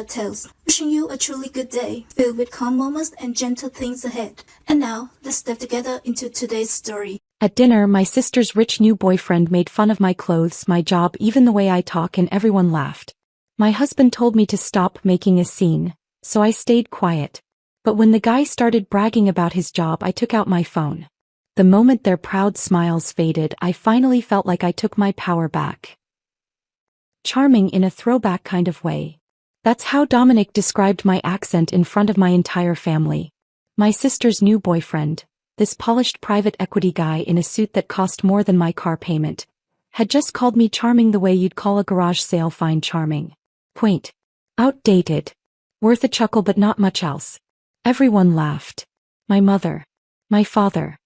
Tales, wishing you a truly good day, filled with calm moments and gentle things ahead. And now, let's step together into today's story. At dinner, my sister's rich new boyfriend made fun of my clothes, my job, even the way I talk, and everyone laughed. My husband told me to stop making a scene, so I stayed quiet. But when the guy started bragging about his job, I took out my phone. The moment their proud smiles faded, I finally felt like I took my power back. Charming in a throwback kind of way. That's how Dominic described my accent in front of my entire family. My sister's new boyfriend, this polished private equity guy in a suit that cost more than my car payment, had just called me charming the way you'd call a garage sale fine charming. Quaint. Outdated. Worth a chuckle but not much else. Everyone laughed. My mother. My father.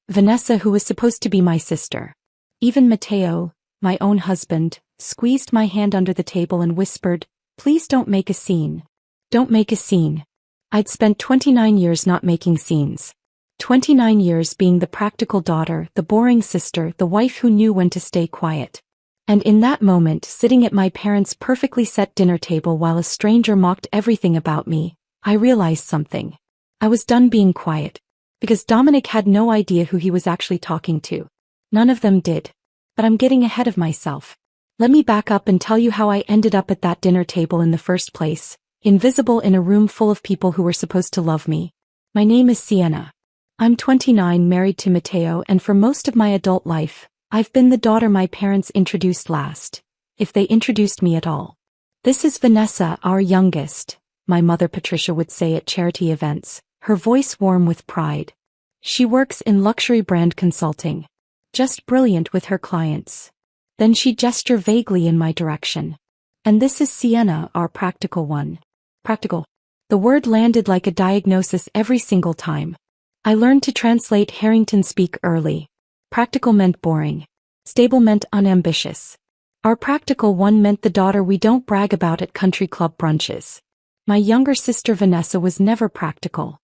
Vanessa, who was supposed to be my sister. Even Mateo, my own husband, squeezed my hand under the table and whispered, "Please don't make a scene. Don't make a scene." I'd spent 29 years not making scenes. 29 years being the practical daughter, the boring sister, the wife who knew when to stay quiet. And in that moment, sitting at my parents' perfectly set dinner table while a stranger mocked everything about me, I realized something. I was done being quiet. Because Dominic had no idea who he was actually talking to. None of them did. But I'm getting ahead of myself. Let me back up and tell you how I ended up at that dinner table in the first place, invisible in a room full of people who were supposed to love me. My name is Sienna. I'm 29, married to Mateo, and for most of my adult life, I've been the daughter my parents introduced last, if they introduced me at all. This is Vanessa, our youngest, my mother Patricia would say at charity events, her voice warm with pride. She works in luxury brand consulting. Just brilliant with her clients. Then she'd gesture vaguely in my direction. And this is Sienna, our practical one. Practical. The word landed like a diagnosis every single time. I learned to translate Harrington speak early. Practical meant boring. Stable meant unambitious. Our practical one meant the daughter we don't brag about at country club brunches. My younger sister Vanessa was never practical.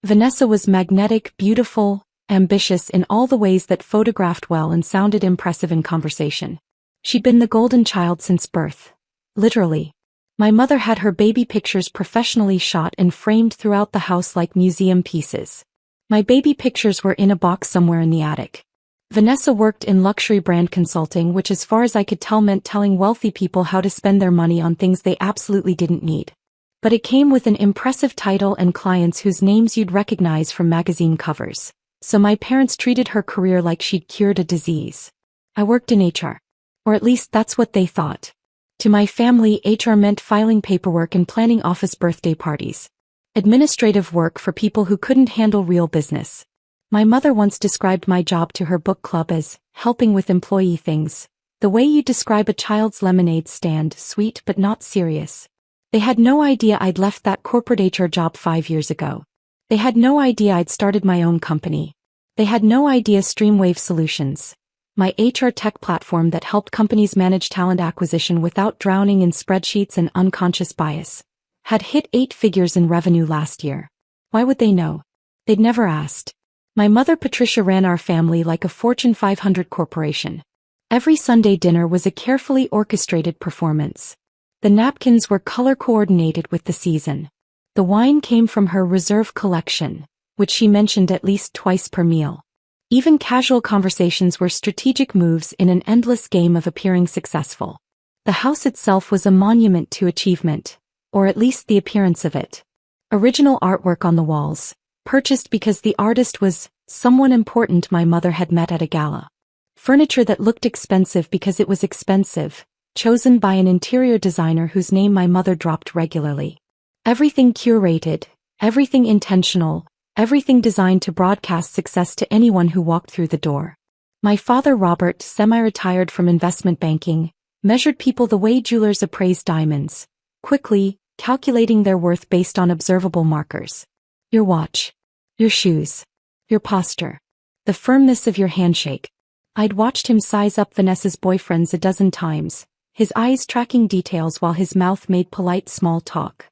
Vanessa was magnetic, beautiful, ambitious in all the ways that photographed well and sounded impressive in conversation. She'd been the golden child since birth. Literally. My mother had her baby pictures professionally shot and framed throughout the house like museum pieces. My baby pictures were in a box somewhere in the attic. Vanessa worked in luxury brand consulting, which as far as I could tell meant telling wealthy people how to spend their money on things they absolutely didn't need. But it came with an impressive title and clients whose names you'd recognize from magazine covers. So my parents treated her career like she'd cured a disease. I worked in HR. Or at least that's what they thought. To my family, HR meant filing paperwork and planning office birthday parties. Administrative work for people who couldn't handle real business. My mother once described my job to her book club as helping with employee things. The way you describe a child's lemonade stand, sweet but not serious. They had no idea I'd left that corporate HR job 5 years ago. They had no idea I'd started my own company. They had no idea Streamwave Solutions, my HR tech platform that helped companies manage talent acquisition without drowning in spreadsheets and unconscious bias, had hit 8 figures in revenue last year. Why would they know? They'd never asked. My mother Patricia ran our family like a Fortune 500 corporation. Every Sunday dinner was a carefully orchestrated performance. The napkins were color-coordinated with the season. The wine came from her reserve collection, which she mentioned at least twice per meal. Even casual conversations were strategic moves in an endless game of appearing successful. The house itself was a monument to achievement, or at least the appearance of it. Original artwork on the walls, purchased because the artist was someone important my mother had met at a gala. Furniture that looked expensive because it was expensive, chosen by an interior designer whose name my mother dropped regularly. Everything curated, everything intentional, everything designed to broadcast success to anyone who walked through the door. My father Robert, semi-retired from investment banking, measured people the way jewelers appraise diamonds, quickly, calculating their worth based on observable markers. Your watch. Your shoes. Your posture. The firmness of your handshake. I'd watched him size up Vanessa's boyfriends a dozen times, his eyes tracking details while his mouth made polite small talk.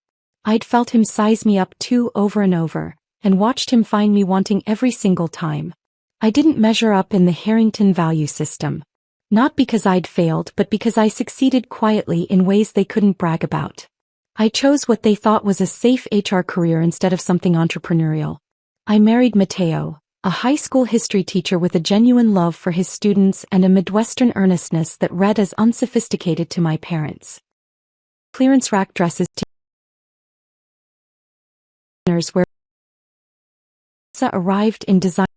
I'd felt him size me up too over and over, and watched him find me wanting every single time. I didn't measure up in the Harrington value system. Not because I'd failed but because I succeeded quietly in ways they couldn't brag about. I chose what they thought was a safe HR career instead of something entrepreneurial. I married Mateo, a high school history teacher with a genuine love for his students and a Midwestern earnestness that read as unsophisticated to my parents. Clearance rack dresses to dinners where arrived in design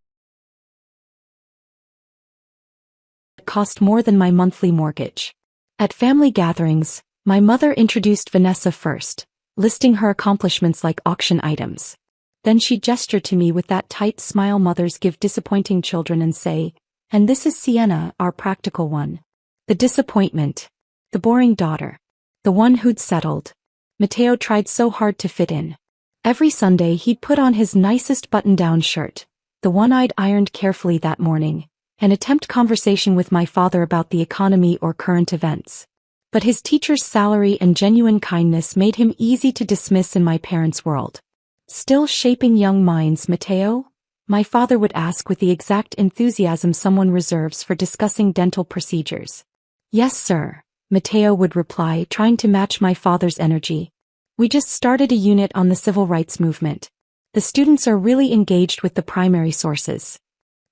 that cost more than my monthly mortgage. At family gatherings, my mother introduced Vanessa first, listing her accomplishments like auction items. Then she gestured to me with that tight smile mothers give disappointing children and say, "And this is Sienna, our practical one. The disappointment. The boring daughter. The one who'd settled." Mateo tried so hard to fit in. Every Sunday he'd put on his nicest button-down shirt, the one I'd ironed carefully that morning, and attempt conversation with my father about the economy or current events. But his teacher's salary and genuine kindness made him easy to dismiss in my parents' world. "Still shaping young minds, Mateo?" my father would ask with the exact enthusiasm someone reserves for discussing dental procedures. "Yes, sir," Mateo would reply, trying to match my father's energy. "We just started a unit on the civil rights movement. The students are really engaged with the primary sources."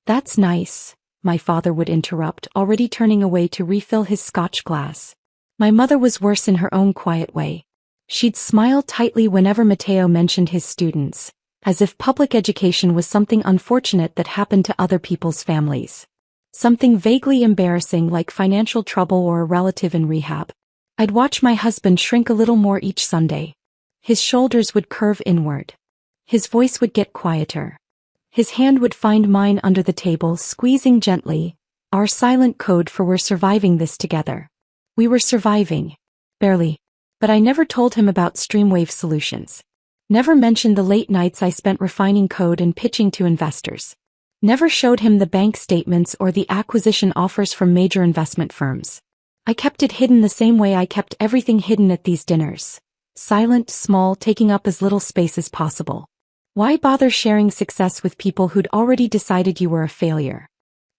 "That's nice," my father would interrupt, already turning away to refill his scotch glass. My mother was worse in her own quiet way. She'd smile tightly whenever Mateo mentioned his students, as if public education was something unfortunate that happened to other people's families. Something vaguely embarrassing like financial trouble or a relative in rehab. I'd watch my husband shrink a little more each Sunday. His shoulders would curve inward. His voice would get quieter. His hand would find mine under the table, squeezing gently, our silent code for "we're surviving this together." We were surviving. Barely. But I never told him about Streamwave Solutions. Never mentioned the late nights I spent refining code and pitching to investors. Never showed him the bank statements or the acquisition offers from major investment firms. I kept it hidden the same way I kept everything hidden at these dinners. Silent, small, taking up as little space as possible. Why bother sharing success with people who'd already decided you were a failure?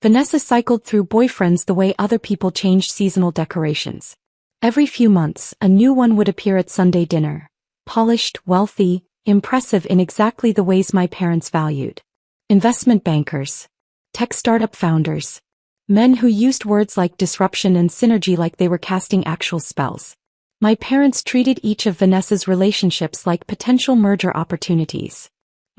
Vanessa cycled through boyfriends the way other people changed seasonal decorations. Every few months, a new one would appear at Sunday dinner. Polished, wealthy, impressive in exactly the ways my parents valued. Investment bankers. Tech startup founders. Men who used words like disruption and synergy like they were casting actual spells. My parents treated each of Vanessa's relationships like potential merger opportunities.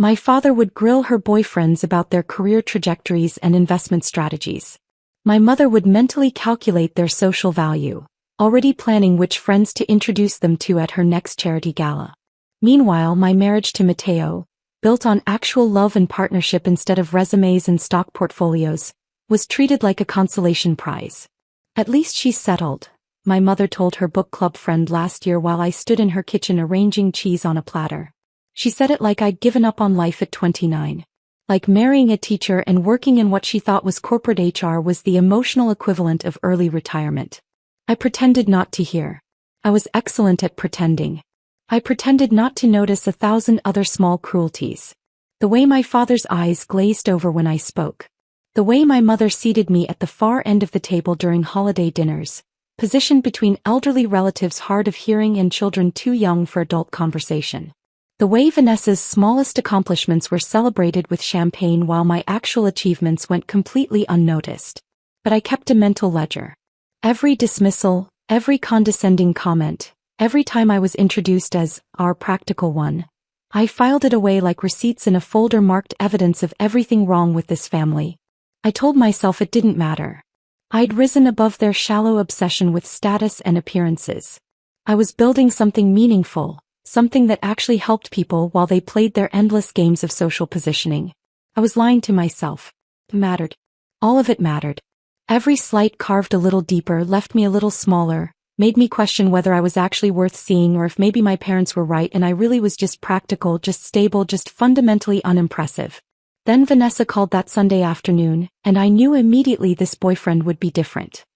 My father would grill her boyfriends about their career trajectories and investment strategies. My mother would mentally calculate their social value, already planning which friends to introduce them to at her next charity gala. Meanwhile, my marriage to Mateo, built on actual love and partnership instead of resumes and stock portfolios, was treated like a consolation prize. "At least she's settled," my mother told her book club friend last year while I stood in her kitchen arranging cheese on a platter. She said it like I'd given up on life at 29. Like marrying a teacher and working in what she thought was corporate HR was the emotional equivalent of early retirement. I pretended not to hear. I was excellent at pretending. I pretended not to notice 1,000 other small cruelties. The way my father's eyes glazed over when I spoke. The way my mother seated me at the far end of the table during holiday dinners, positioned between elderly relatives hard of hearing and children too young for adult conversation. The way Vanessa's smallest accomplishments were celebrated with champagne while my actual achievements went completely unnoticed. But I kept a mental ledger. Every dismissal, every condescending comment, every time I was introduced as our practical one, I filed it away like receipts in a folder marked evidence of everything wrong with this family. I told myself it didn't matter. I'd risen above their shallow obsession with status and appearances. I was building something meaningful, something that actually helped people while they played their endless games of social positioning. I was lying to myself. It mattered. All of it mattered. Every slight carved a little deeper, left me a little smaller, made me question whether I was actually worth seeing or if maybe my parents were right and I really was just practical, just stable, just fundamentally unimpressive. Then Vanessa called that Sunday afternoon, and I knew immediately this boyfriend would be different.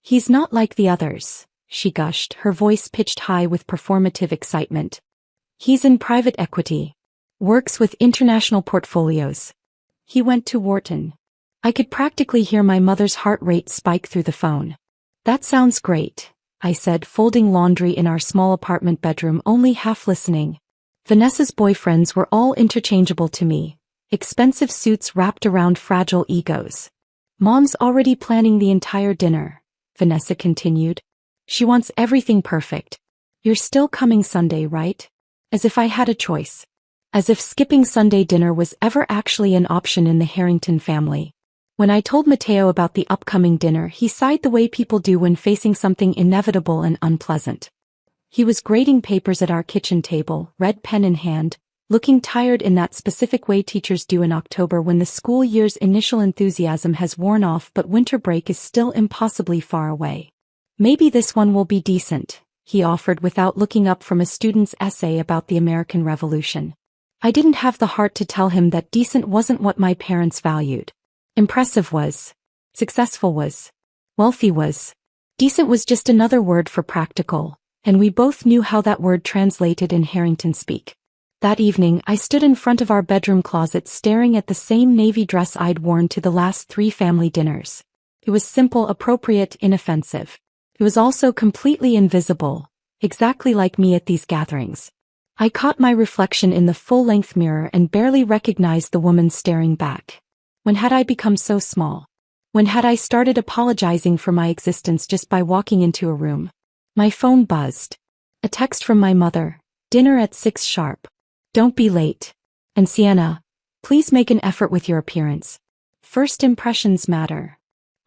"He's not like the others," she gushed, her voice pitched high with performative excitement. "He's in private equity. Works with international portfolios. He went to Wharton." I could practically hear my mother's heart rate spike through the phone. "That sounds great," I said, folding laundry in our small apartment bedroom, only half listening. Vanessa's boyfriends were all interchangeable to me, expensive suits wrapped around fragile egos. Mom's already planning the entire dinner, Vanessa continued. She wants everything perfect. You're still coming Sunday, right? As if I had a choice. As if skipping Sunday dinner was ever actually an option in the Harrington family. When I told Mateo about the upcoming dinner, he sighed the way people do when facing something inevitable and unpleasant. He was grading papers at our kitchen table, red pen in hand, looking tired in that specific way teachers do in October when the school year's initial enthusiasm has worn off but winter break is still impossibly far away. Maybe this one will be decent, he offered without looking up from a student's essay about the American Revolution. I didn't have the heart to tell him that decent wasn't what my parents valued. Impressive was. Successful was. Wealthy was. Decent was just another word for practical, and we both knew how that word translated in Harrington speak. That evening, I stood in front of our bedroom closet staring at the same navy dress I'd worn to the last 3 family dinners. It was simple, appropriate, inoffensive. It was also completely invisible, exactly like me at these gatherings. I caught my reflection in the full-length mirror and barely recognized the woman staring back. When had I become so small? When had I started apologizing for my existence just by walking into a room? My phone buzzed. A text from my mother. Dinner at 6 sharp. Don't be late. And Sienna, please make an effort with your appearance. First impressions matter.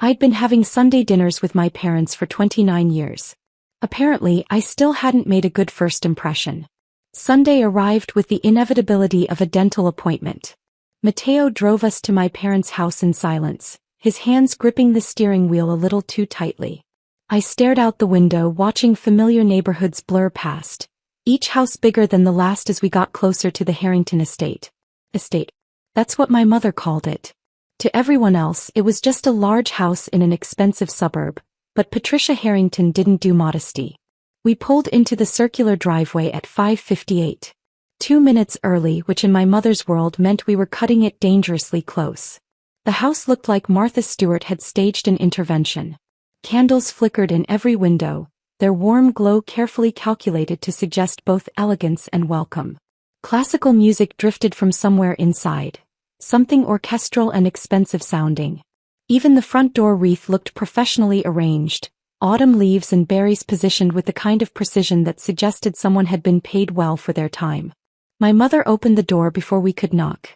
I'd been having Sunday dinners with my parents for 29 years. Apparently, I still hadn't made a good first impression. Sunday arrived with the inevitability of a dental appointment. Mateo drove us to my parents' house in silence, his hands gripping the steering wheel a little too tightly. I stared out the window, watching familiar neighborhoods blur past, each house bigger than the last as we got closer to the Harrington estate. Estate. That's what my mother called it. To everyone else, it was just a large house in an expensive suburb, but Patricia Harrington didn't do modesty. We pulled into the circular driveway at 5:58. 2 minutes early, which in my mother's world meant we were cutting it dangerously close. The house looked like Martha Stewart had staged an intervention. Candles flickered in every window, their warm glow carefully calculated to suggest both elegance and welcome. Classical music drifted from somewhere inside, something orchestral and expensive sounding. Even the front door wreath looked professionally arranged, autumn leaves and berries positioned with the kind of precision that suggested someone had been paid well for their time. My mother opened the door before we could knock.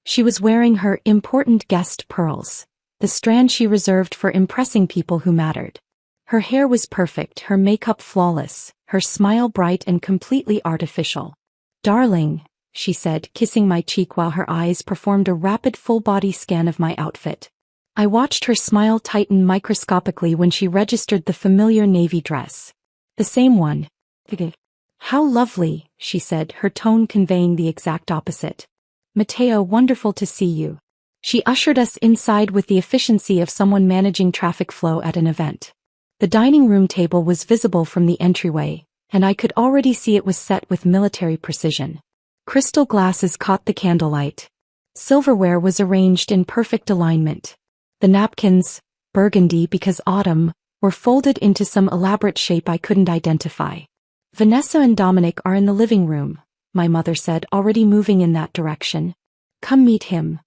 She was wearing her important guest pearls, the strand she reserved for impressing people who mattered. Her hair was perfect, her makeup flawless, her smile bright and completely artificial. "Darling," she said, kissing my cheek while her eyes performed a rapid full-body scan of my outfit. I watched her smile tighten microscopically when she registered the familiar navy dress. The same one. "How lovely," she said, her tone conveying the exact opposite. "Mateo, wonderful to see you." She ushered us inside with the efficiency of someone managing traffic flow at an event. The dining room table was visible from the entryway, and I could already see it was set with military precision. Crystal glasses caught the candlelight. Silverware was arranged in perfect alignment. The napkins, burgundy because autumn, were folded into some elaborate shape I couldn't identify. "Vanessa and Dominic are in the living room," my mother said, already moving in that direction. "Come meet him."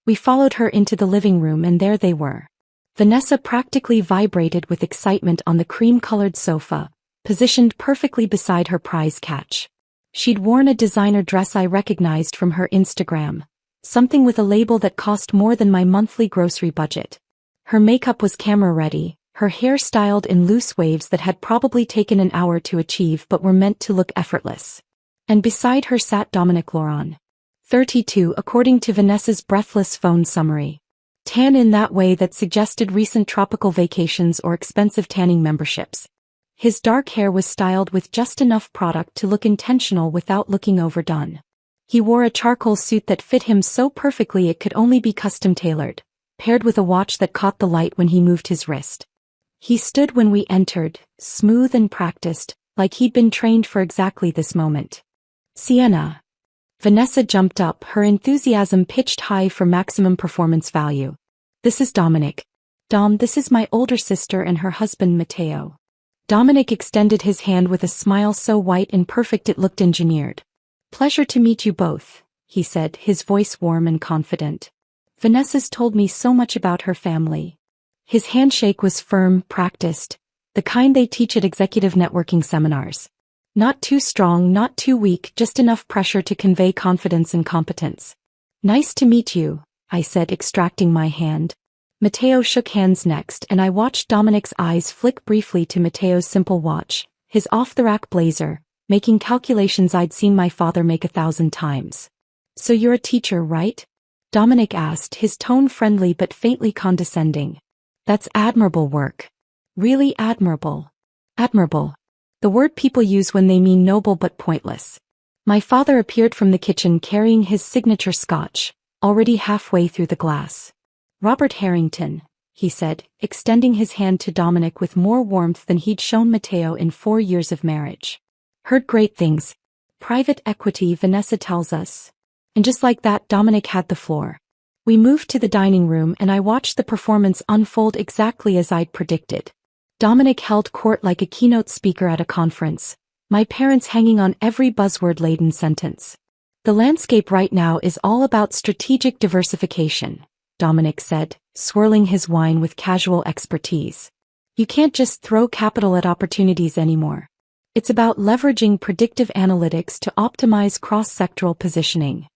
We followed her into the living room and there they were. Vanessa practically vibrated with excitement on the cream-colored sofa, positioned perfectly beside her prize catch. She'd worn a designer dress I recognized from her Instagram, something with a label that cost more than my monthly grocery budget. Her makeup was camera-ready, her hair styled in loose waves that had probably taken an hour to achieve but were meant to look effortless. And beside her sat Dominic Laurent. 32 according to Vanessa's breathless phone summary. Tan in that way that suggested recent tropical vacations or expensive tanning memberships. His dark hair was styled with just enough product to look intentional without looking overdone. He wore a charcoal suit that fit him so perfectly it could only be custom-tailored, paired with a watch that caught the light when he moved his wrist. He stood when we entered, smooth and practiced, like he'd been trained for exactly this moment. "Sienna." Vanessa jumped up, her enthusiasm pitched high for maximum performance value. "This is Dominic. Dom, this is my older sister and her husband Mateo." Dominic extended his hand with a smile so white and perfect it looked engineered. Pleasure to meet you both, he said, his voice warm and confident. Vanessa's told me so much about her family. His handshake was firm, practiced, the kind they teach at executive networking seminars. Not too strong, not too weak, just enough pressure to convey confidence and competence. Nice to meet you, I said, extracting my hand. Matteo shook hands next, and I watched Dominic's eyes flick briefly to Matteo's simple watch, his off-the-rack blazer, making calculations I'd seen my father make 1,000 times. So you're a teacher, right? Dominic asked, his tone friendly but faintly condescending. That's admirable work. Really admirable. Admirable. The word people use when they mean noble but pointless. My father appeared from the kitchen carrying his signature scotch, already halfway through the glass. Robert Harrington, he said, extending his hand to Dominic with more warmth than he'd shown Matteo in 4 years of marriage. Heard great things. Private equity, Vanessa tells us. And just like that, Dominic had the floor. We moved to the dining room and I watched the performance unfold exactly as I'd predicted. Dominic held court like a keynote speaker at a conference, my parents hanging on every buzzword-laden sentence. The landscape right now is all about strategic diversification, Dominic said, swirling his wine with casual expertise. You can't just throw capital at opportunities anymore. It's about leveraging predictive analytics to optimize cross-sectoral positioning.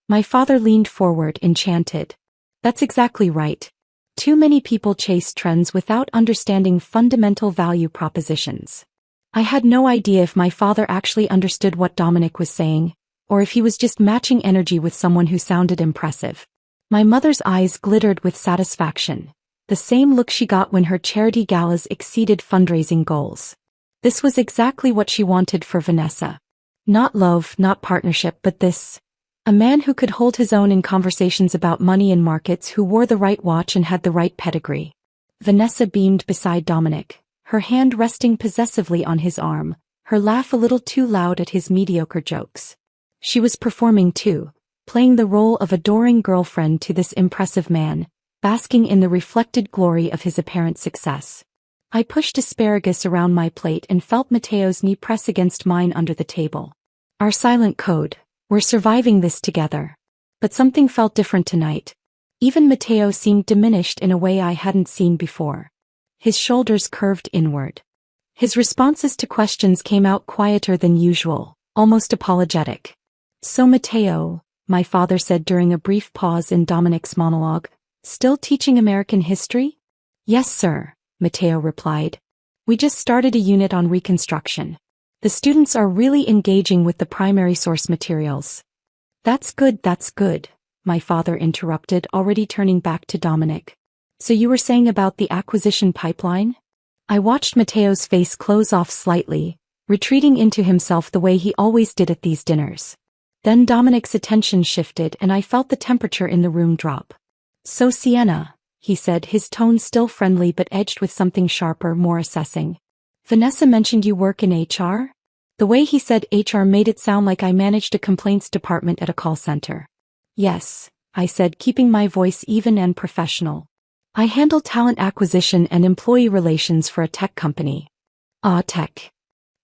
My father leaned forward, enchanted. That's exactly right. Too many people chase trends without understanding fundamental value propositions. I had no idea if my father actually understood what Dominic was saying, or if he was just matching energy with someone who sounded impressive. My mother's eyes glittered with satisfaction, the same look she got when her charity galas exceeded fundraising goals. This was exactly what she wanted for Vanessa. Not love, not partnership, but this. A man who could hold his own in conversations about money and markets, who wore the right watch and had the right pedigree. Vanessa beamed beside Dominic, her hand resting possessively on his arm, her laugh a little too loud at his mediocre jokes. She was performing too, playing the role of adoring girlfriend to this impressive man, basking in the reflected glory of his apparent success. I pushed asparagus around my plate and felt Matteo's knee press against mine under the table. Our silent code. We're surviving this together. But something felt different tonight. Even Matteo seemed diminished in a way I hadn't seen before. His shoulders curved inward. His responses to questions came out quieter than usual, almost apologetic. So Matteo, my father said during a brief pause in Dominic's monologue, still teaching American history? Yes, sir, Matteo replied. We just started a unit on Reconstruction. The students are really engaging with the primary source materials. That's good, my father interrupted, already turning back to Dominic. So you were saying about the acquisition pipeline? I watched Matteo's face close off slightly, retreating into himself the way he always did at these dinners. Then Dominic's attention shifted and I felt the temperature in the room drop. So Sienna, he said, his tone still friendly but edged with something sharper, more assessing. Vanessa mentioned you work in HR? The way he said HR made it sound like I managed a complaints department at a call center. Yes, I said, keeping my voice even and professional. I handle talent acquisition and employee relations for a tech company. Ah, tech.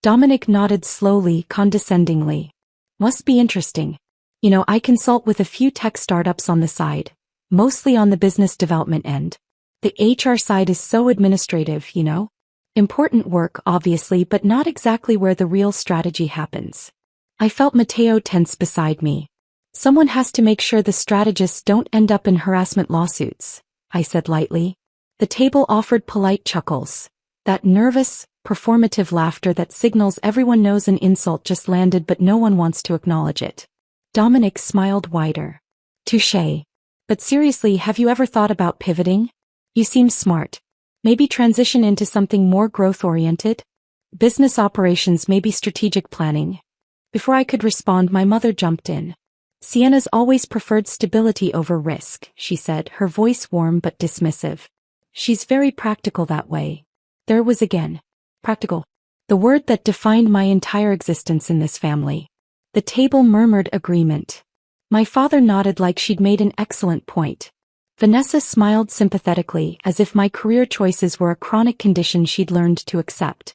Dominic nodded slowly, condescendingly. Must be interesting. You know, I consult with a few tech startups on the side, mostly on the business development end. The HR side is so administrative, you know? Important work, obviously, but not exactly where the real strategy happens. I felt Matteo tense beside me. Someone has to make sure the strategists don't end up in harassment lawsuits, I said lightly. The table offered polite chuckles. That nervous, performative laughter that signals everyone knows an insult just landed but no one wants to acknowledge it. Dominic smiled wider. Touché. But seriously, have you ever thought about pivoting? You seem smart. Maybe transition into something more growth-oriented? Business operations, maybe strategic planning. Before I could respond, my mother jumped in. Sienna's always preferred stability over risk, she said, her voice warm but dismissive. She's very practical that way. There it was again. Practical. The word that defined my entire existence in this family. The table murmured agreement. My father nodded like she'd made an excellent point. Vanessa smiled sympathetically, as if my career choices were a chronic condition she'd learned to accept.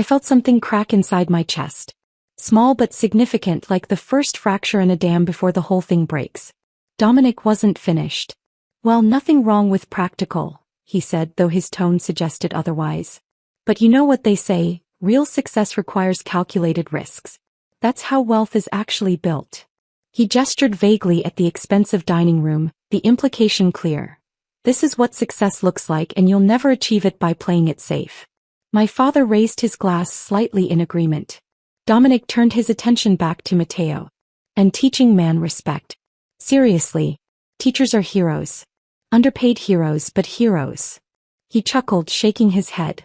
I felt something crack inside my chest. Small but significant, like the first fracture in a dam before the whole thing breaks. Dominic wasn't finished. Well, nothing wrong with practical, he said, though his tone suggested otherwise. But you know what they say, real success requires calculated risks. That's how wealth is actually built. He gestured vaguely at the expensive dining room, the implication clear. This is what success looks like, and you'll never achieve it by playing it safe. My father raised his glass slightly in agreement. Dominic turned his attention back to Matteo. And teaching man respect. Seriously. Teachers are heroes. Underpaid heroes, but heroes. He chuckled, shaking his head.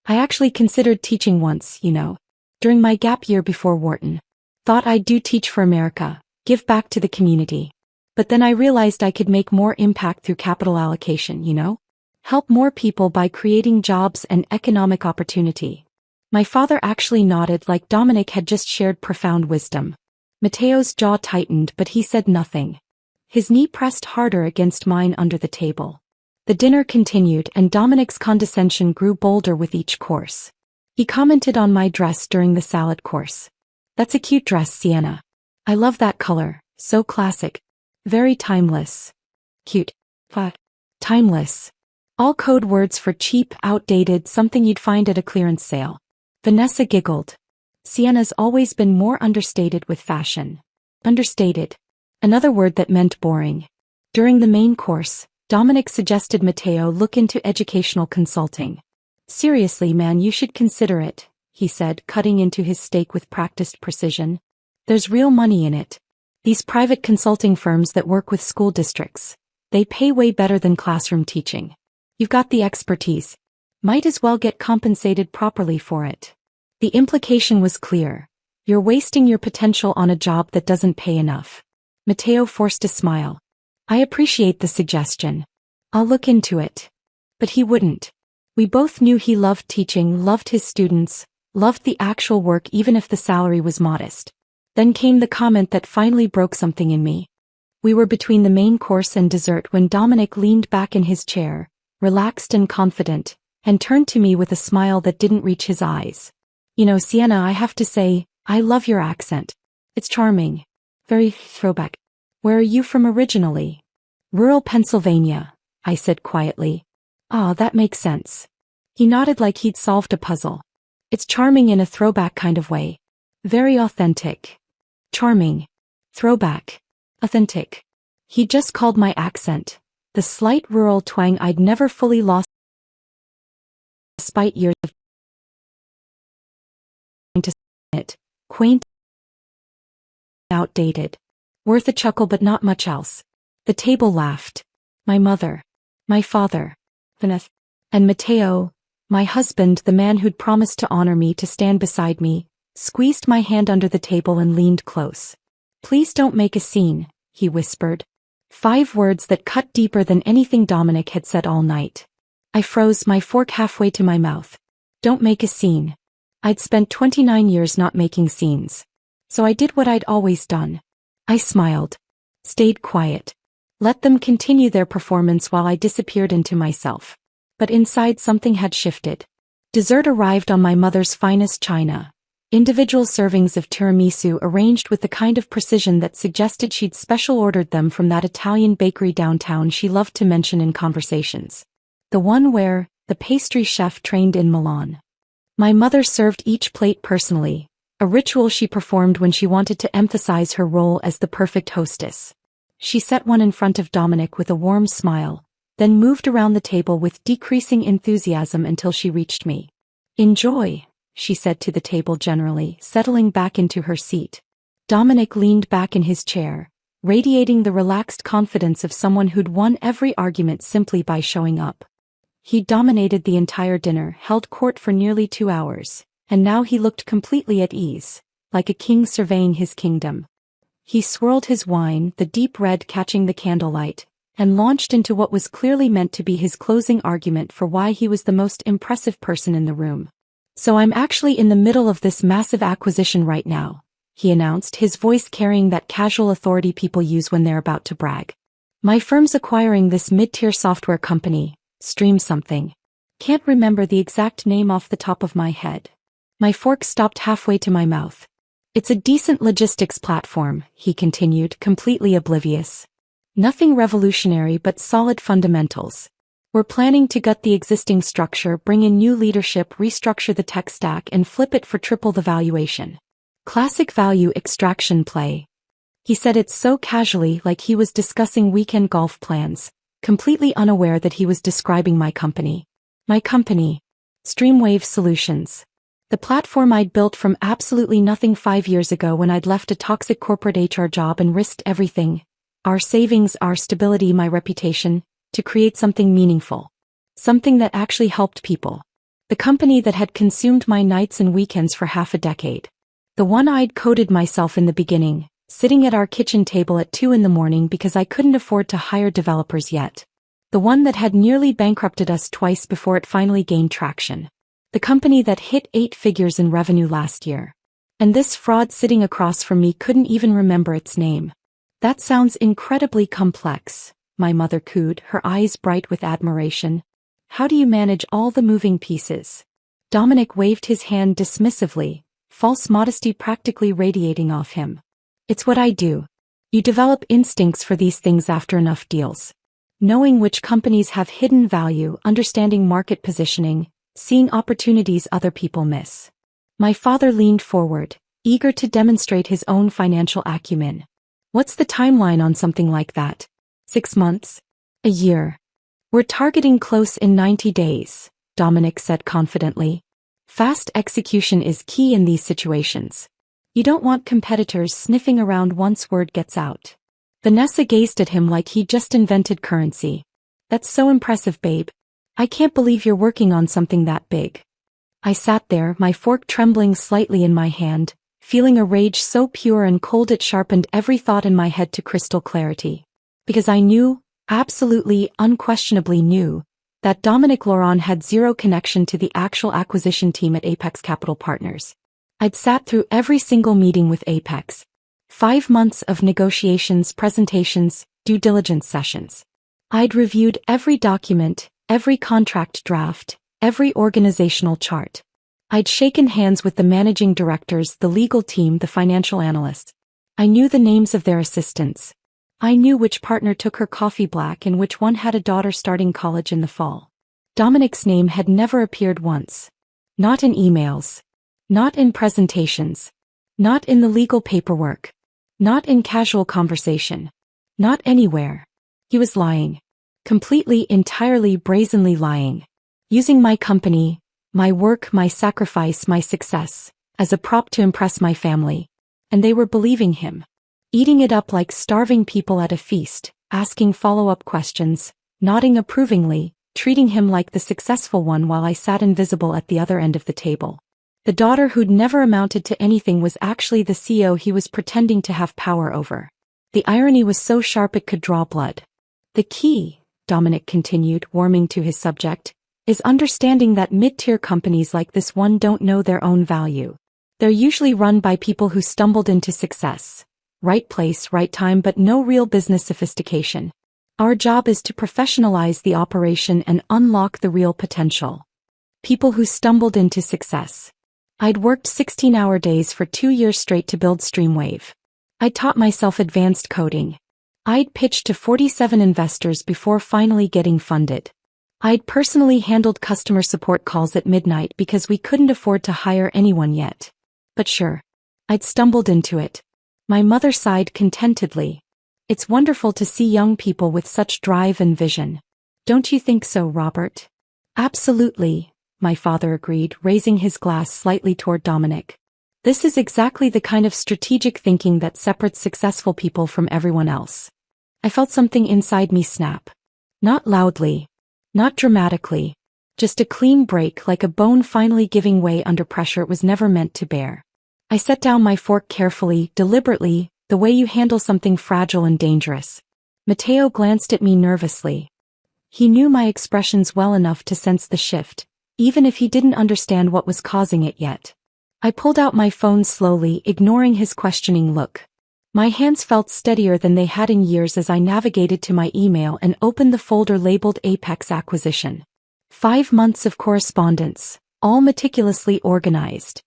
I actually considered teaching once, you know. During my gap year before Wharton. Thought I'd do teach for America, give back to the community. But then I realized I could make more impact through capital allocation, you know? Help more people by creating jobs and economic opportunity. My father actually nodded like Dominic had just shared profound wisdom. Matteo's jaw tightened, but he said nothing. His knee pressed harder against mine under the table. The dinner continued, and Dominic's condescension grew bolder with each course. He commented on my dress during the salad course. That's a cute dress, Sienna. I love that color, so classic. Very timeless. Cute. Timeless. All code words for cheap, outdated, something you'd find at a clearance sale. Vanessa giggled. Sienna's always been more understated with fashion. Understated. Another word that meant boring. During the main course, Dominic suggested Matteo look into educational consulting. Seriously, man, you should consider it, he said, cutting into his steak with practiced precision. There's real money in it. These private consulting firms that work with school districts. They pay way better than classroom teaching. You've got the expertise. Might as well get compensated properly for it. The implication was clear. You're wasting your potential on a job that doesn't pay enough. Matteo forced a smile. I appreciate the suggestion. I'll look into it. But he wouldn't. We both knew he loved teaching, loved his students, loved the actual work even if the salary was modest. Then came the comment that finally broke something in me. We were between the main course and dessert when Dominic leaned back in his chair, relaxed and confident, and turned to me with a smile that didn't reach his eyes. You know, Sienna, I have to say, I love your accent. It's charming. Very throwback. Where are you from originally? Rural Pennsylvania, I said quietly. Ah, that makes sense. He nodded like he'd solved a puzzle. It's charming in a throwback kind of way. Very authentic. Charming. Throwback. Authentic. He just called my accent. The slight rural twang I'd never fully lost despite years of trying to say it. Quaint. Outdated. Worth a chuckle but not much else. The table laughed. My mother. My father. Vanessa. And Matteo, my husband, the man who'd promised to honor me, to stand beside me, squeezed my hand under the table and leaned close. Please don't make a scene, he whispered. 5 words that cut deeper than anything Dominic had said all night. I froze, my fork halfway to my mouth. Don't make a scene. I'd spent 29 years not making scenes. So I did what I'd always done. I smiled. Stayed quiet. Let them continue their performance while I disappeared into myself. But inside something had shifted. Dessert arrived on my mother's finest china. Individual servings of tiramisu arranged with the kind of precision that suggested she'd special ordered them from that Italian bakery downtown she loved to mention in conversations. The one where the pastry chef trained in Milan. My mother served each plate personally, a ritual she performed when she wanted to emphasize her role as the perfect hostess. She set one in front of Dominic with a warm smile, then moved around the table with decreasing enthusiasm until she reached me. Enjoy, she said to the table generally, settling back into her seat. Dominic leaned back in his chair, radiating the relaxed confidence of someone who'd won every argument simply by showing up. He dominated the entire dinner, held court for nearly 2 hours, and now he looked completely at ease, like a king surveying his kingdom. He swirled his wine, the deep red catching the candlelight, and launched into what was clearly meant to be his closing argument for why he was the most impressive person in the room. So I'm actually in the middle of this massive acquisition right now, he announced, his voice carrying that casual authority people use when they're about to brag. My firm's acquiring this mid-tier software company, Stream something. Can't remember the exact name off the top of my head. My fork stopped halfway to my mouth. It's a decent logistics platform, he continued, completely oblivious. Nothing revolutionary but solid fundamentals. We're planning to gut the existing structure, bring in new leadership, restructure the tech stack, and flip it for triple the valuation. Classic value extraction play. He said it so casually, like he was discussing weekend golf plans, completely unaware that he was describing my company. My company. Streamwave Solutions. The platform I'd built from absolutely nothing 5 years ago when I'd left a toxic corporate HR job and risked everything. Our savings, our stability, my reputation, to create something meaningful. Something that actually helped people. The company that had consumed my nights and weekends for half a decade. The one I'd coded myself in the beginning, sitting at our kitchen table at 2 a.m. because I couldn't afford to hire developers yet. The one that had nearly bankrupted us twice before it finally gained traction. The company that hit 8 figures in revenue last year. And this fraud sitting across from me couldn't even remember its name. That sounds incredibly complex, my mother cooed, her eyes bright with admiration. How do you manage all the moving pieces? Dominic waved his hand dismissively, false modesty practically radiating off him. It's what I do. You develop instincts for these things after enough deals. Knowing which companies have hidden value, understanding market positioning, seeing opportunities other people miss. My father leaned forward, eager to demonstrate his own financial acumen. What's the timeline on something like that? 6 months? A year? We're targeting close in 90 days, Dominic said confidently. Fast execution is key in these situations. You don't want competitors sniffing around once word gets out. Vanessa gazed at him like he just invented currency. That's so impressive, babe. I can't believe you're working on something that big. I sat there, my fork trembling slightly in my hand, feeling a rage so pure and cold it sharpened every thought in my head to crystal clarity. Because I knew, absolutely, unquestionably knew, that Dominic Laurent had zero connection to the actual acquisition team at Apex Capital Partners. I'd sat through every single meeting with Apex. 5 months of negotiations, presentations, due diligence sessions. I'd reviewed every document, every contract draft, every organizational chart. I'd shaken hands with the managing directors, the legal team, the financial analysts. I knew the names of their assistants. I knew which partner took her coffee black and which one had a daughter starting college in the fall. Dominic's name had never appeared once. Not in emails. Not in presentations. Not in the legal paperwork. Not in casual conversation. Not anywhere. He was lying. Completely, entirely, brazenly lying. Using my company, my work, my sacrifice, my success, as a prop to impress my family. And they were believing him. Eating it up like starving people at a feast, asking follow-up questions, nodding approvingly, treating him like the successful one while I sat invisible at the other end of the table. The daughter who'd never amounted to anything was actually the CEO he was pretending to have power over. The irony was so sharp it could draw blood. The key, Dominic continued, warming to his subject, is understanding that mid-tier companies like this one don't know their own value. They're usually run by people who stumbled into success. Right place, right time, but no real business sophistication. Our job is to professionalize the operation and unlock the real potential. People who stumbled into success. I'd worked 16-hour days for 2 years straight to build Streamwave. I taught myself advanced coding. I'd pitched to 47 investors before finally getting funded. I'd personally handled customer support calls at midnight because we couldn't afford to hire anyone yet. But sure, I'd stumbled into it. My mother sighed contentedly. It's wonderful to see young people with such drive and vision. Don't you think so, Robert? Absolutely, my father agreed, raising his glass slightly toward Dominic. This is exactly the kind of strategic thinking that separates successful people from everyone else. I felt something inside me snap. Not loudly. Not dramatically. Just a clean break, like a bone finally giving way under pressure it was never meant to bear. I set down my fork carefully, deliberately, the way you handle something fragile and dangerous. Matteo glanced at me nervously. He knew my expressions well enough to sense the shift, even if he didn't understand what was causing it yet. I pulled out my phone slowly, ignoring his questioning look. My hands felt steadier than they had in years as I navigated to my email and opened the folder labeled Apex Acquisition. 5 months of correspondence, all meticulously organized.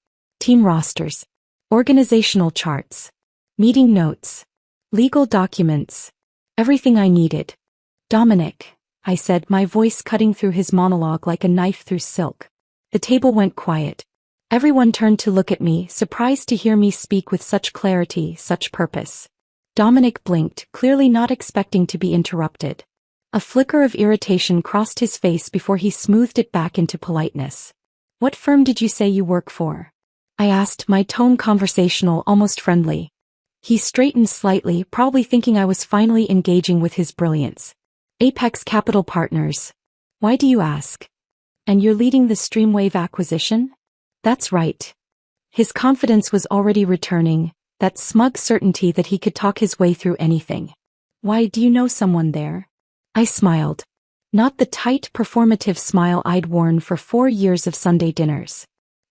team rosters, organizational charts, meeting notes, legal documents, everything I needed. Dominic, I said, my voice cutting through his monologue like a knife through silk. The table went quiet. Everyone turned to look at me, surprised to hear me speak with such clarity, such purpose. Dominic blinked, clearly not expecting to be interrupted. A flicker of irritation crossed his face before he smoothed it back into politeness. What firm did you say you work for? I asked, my tone conversational, almost friendly. He straightened slightly, probably thinking I was finally engaging with his brilliance. Apex Capital Partners. Why do you ask? And you're leading the Streamwave acquisition? That's right. His confidence was already returning, that smug certainty that he could talk his way through anything. Why, do you know someone there? I smiled. Not the tight, performative smile I'd worn for 4 years of Sunday dinners.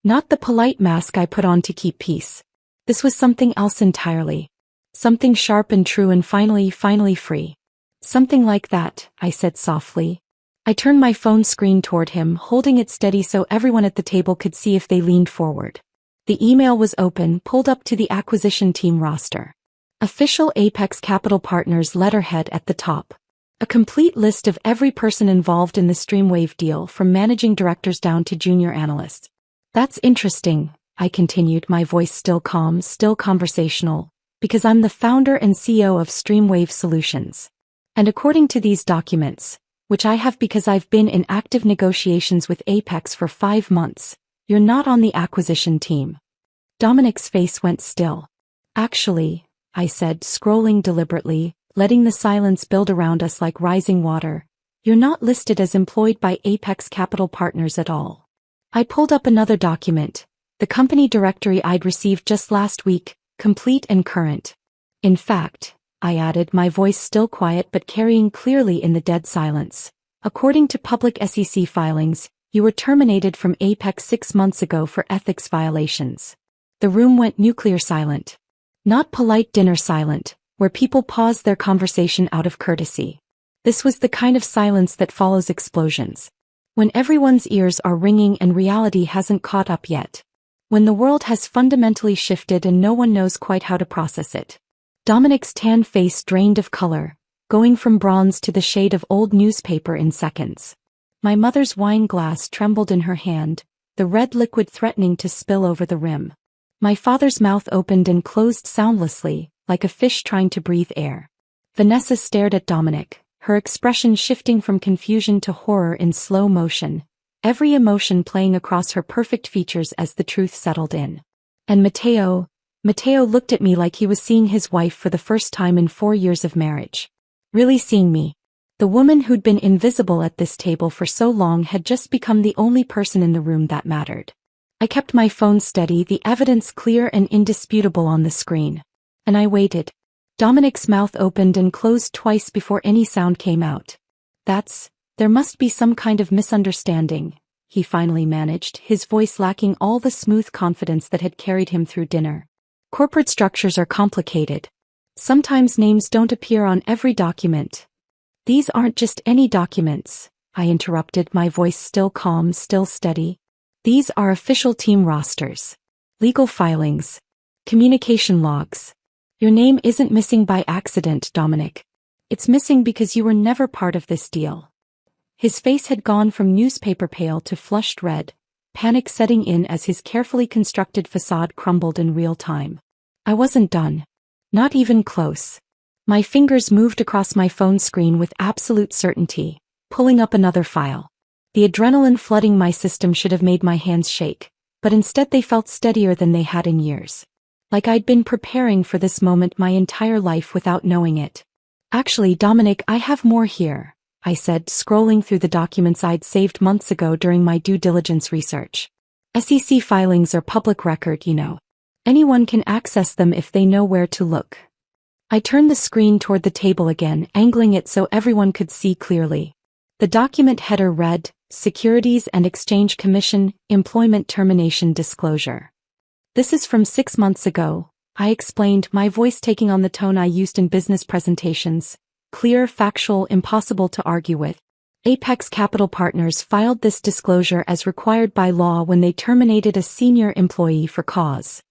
Not the polite mask I put on to keep peace. This was something else entirely. Something sharp and true and finally free. Something like that, I said softly. I turned my phone screen toward him, holding it steady so everyone at the table could see if they leaned forward. The email was open, pulled up to the acquisition team roster. Official Apex Capital Partners letterhead at the top. A complete list of every person involved in the Streamwave deal, from managing directors down to junior analysts. That's interesting, I continued, my voice still calm, still conversational, because I'm the founder and CEO of Streamwave Solutions. And according to these documents, which I have because I've been in active negotiations with Apex for 5 months, you're not on the acquisition team. Dominic's face went still. Actually, I said, scrolling deliberately, letting the silence build around us like rising water, you're not listed as employed by Apex Capital Partners at all. I pulled up another document, the company directory I'd received just last week, complete and current. In fact, I added, my voice still quiet but carrying clearly in the dead silence, according to public SEC filings, you were terminated from Apex 6 months ago for ethics violations. The room went nuclear silent. Not polite dinner silent, where people pause their conversation out of courtesy. This was the kind of silence that follows explosions. When everyone's ears are ringing and reality hasn't caught up yet. When the world has fundamentally shifted and no one knows quite how to process it. Dominic's tan face drained of color, going from bronze to the shade of old newspaper in seconds. My mother's wine glass trembled in her hand, the red liquid threatening to spill over the rim. My father's mouth opened and closed soundlessly, like a fish trying to breathe air. Vanessa stared at Dominic, her expression shifting from confusion to horror in slow motion, every emotion playing across her perfect features as the truth settled in. And Matteo looked at me like he was seeing his wife for the first time in 4 years of marriage. Really seeing me. The woman who'd been invisible at this table for so long had just become the only person in the room that mattered. I kept my phone steady, the evidence clear and indisputable on the screen. And I waited. Dominic's mouth opened and closed twice before any sound came out. There must be some kind of misunderstanding, he finally managed, his voice lacking all the smooth confidence that had carried him through dinner. Corporate structures are complicated. Sometimes names don't appear on every document. These aren't just any documents, I interrupted, my voice still calm, still steady. These are official team rosters. Legal filings. Communication logs. Your name isn't missing by accident, Dominic. It's missing because you were never part of this deal. His face had gone from newspaper pale to flushed red, panic setting in as his carefully constructed facade crumbled in real time. I wasn't done. Not even close. My fingers moved across my phone screen with absolute certainty, pulling up another file. The adrenaline flooding my system should have made my hands shake, but instead they felt steadier than they had in years. Like I'd been preparing for this moment my entire life without knowing it. Actually, Dominic, I have more here, I said, scrolling through the documents I'd saved months ago during my due diligence research. SEC filings are public record, you know. Anyone can access them if they know where to look. I turned the screen toward the table again, angling it so everyone could see clearly. The document header read, Securities and Exchange Commission, Employment Termination Disclosure. This is from 6 months ago, I explained, my voice taking on the tone I used in business presentations, clear, factual, impossible to argue with. Apex Capital Partners filed this disclosure as required by law when they terminated a senior employee for cause.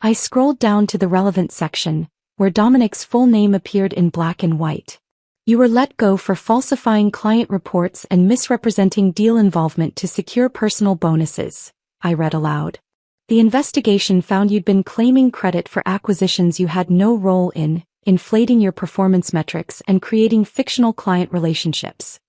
I scrolled down to the relevant section, where Dominic's full name appeared in black and white. You were let go for falsifying client reports and misrepresenting deal involvement to secure personal bonuses, I read aloud. The investigation found you'd been claiming credit for acquisitions you had no role in, inflating your performance metrics and creating fictional client relationships.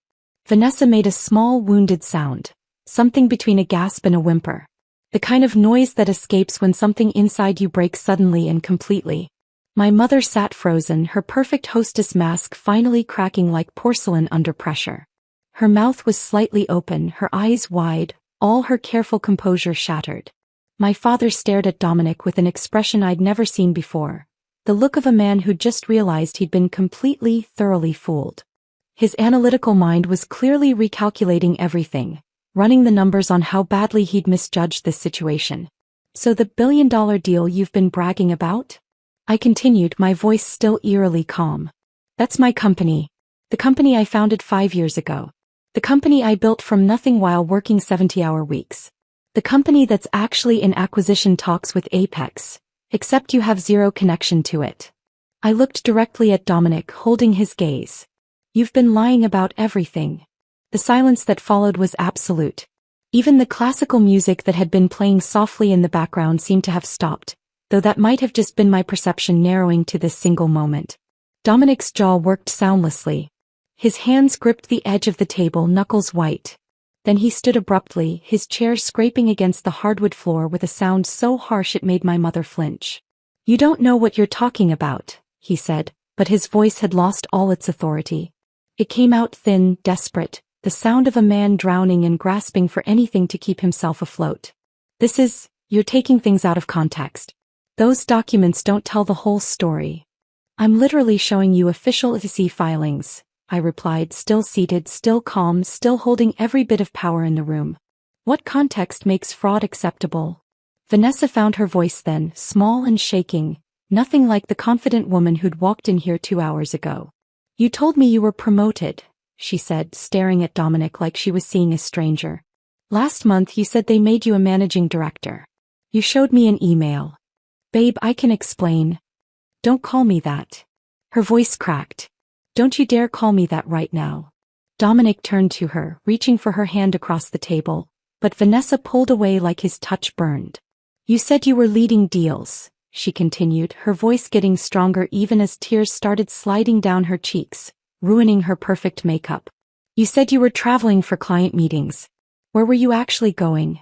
Vanessa made a small wounded sound, something between a gasp and a whimper. The kind of noise that escapes when something inside you breaks suddenly and completely. My mother sat frozen, her perfect hostess mask finally cracking like porcelain under pressure. Her mouth was slightly open, her eyes wide, all her careful composure shattered. My father stared at Dominic with an expression I'd never seen before, the look of a man who'd just realized he'd been thoroughly fooled. His analytical mind was clearly recalculating everything, running the numbers on how badly he'd misjudged this situation. So the billion-dollar deal you've been bragging about? I continued, my voice still eerily calm. That's my company. The company I founded 5 years ago. The company I built from nothing while working 70-hour weeks. The company that's actually in acquisition talks with Apex, except you have zero connection to it. I looked directly at Dominic, holding his gaze. You've been lying about everything. The silence that followed was absolute. Even the classical music that had been playing softly in the background seemed to have stopped, though that might have just been my perception narrowing to this single moment. Dominic's jaw worked soundlessly. His hands gripped the edge of the table, knuckles white. Then he stood abruptly, his chair scraping against the hardwood floor with a sound so harsh it made my mother flinch. You don't know what you're talking about, he said, but his voice had lost all its authority. It came out thin, desperate, the sound of a man drowning and grasping for anything to keep himself afloat. You're taking things out of context. Those documents don't tell the whole story. I'm literally showing you official SEC filings, I replied, still seated, still calm, still holding every bit of power in the room. What context makes fraud acceptable? Vanessa found her voice then, small and shaking, nothing like the confident woman who'd walked in here 2 hours ago. You told me you were promoted, she said, staring at Dominic like she was seeing a stranger. Last month you said they made you a managing director. You showed me an email. Babe, I can explain. Don't call me that. Her voice cracked. Don't you dare call me that right now. Dominic turned to her, reaching for her hand across the table, but Vanessa pulled away like his touch burned. You said you were leading deals, she continued, her voice getting stronger even as tears started sliding down her cheeks, ruining her perfect makeup. You said you were traveling for client meetings. Where were you actually going?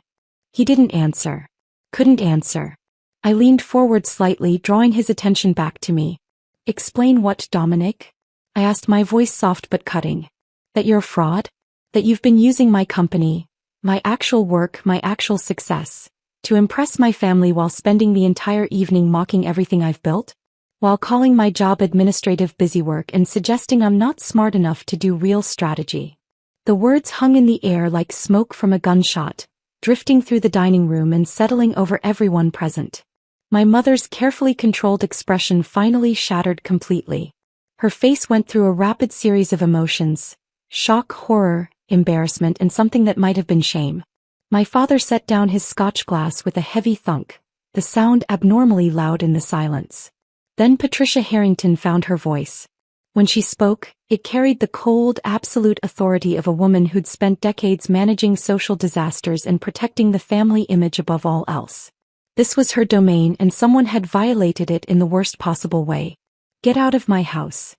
He didn't answer. Couldn't answer. I leaned forward slightly, drawing his attention back to me. Explain what, Dominic? I asked, my voice soft but cutting. That you're a fraud? That you've been using my company, my actual work, my actual success, to impress my family while spending the entire evening mocking everything I've built? While calling my job administrative busywork and suggesting I'm not smart enough to do real strategy. The words hung in the air like smoke from a gunshot, drifting through the dining room and settling over everyone present. My mother's carefully controlled expression finally shattered completely. Her face went through a rapid series of emotions: shock, horror, embarrassment, and something that might have been shame. My father set down his scotch glass with a heavy thunk, the sound abnormally loud in the silence. Then Patricia Harrington found her voice. When she spoke, it carried the cold, absolute authority of a woman who'd spent decades managing social disasters and protecting the family image above all else. This was her domain, and someone had violated it in the worst possible way. Get out of my house.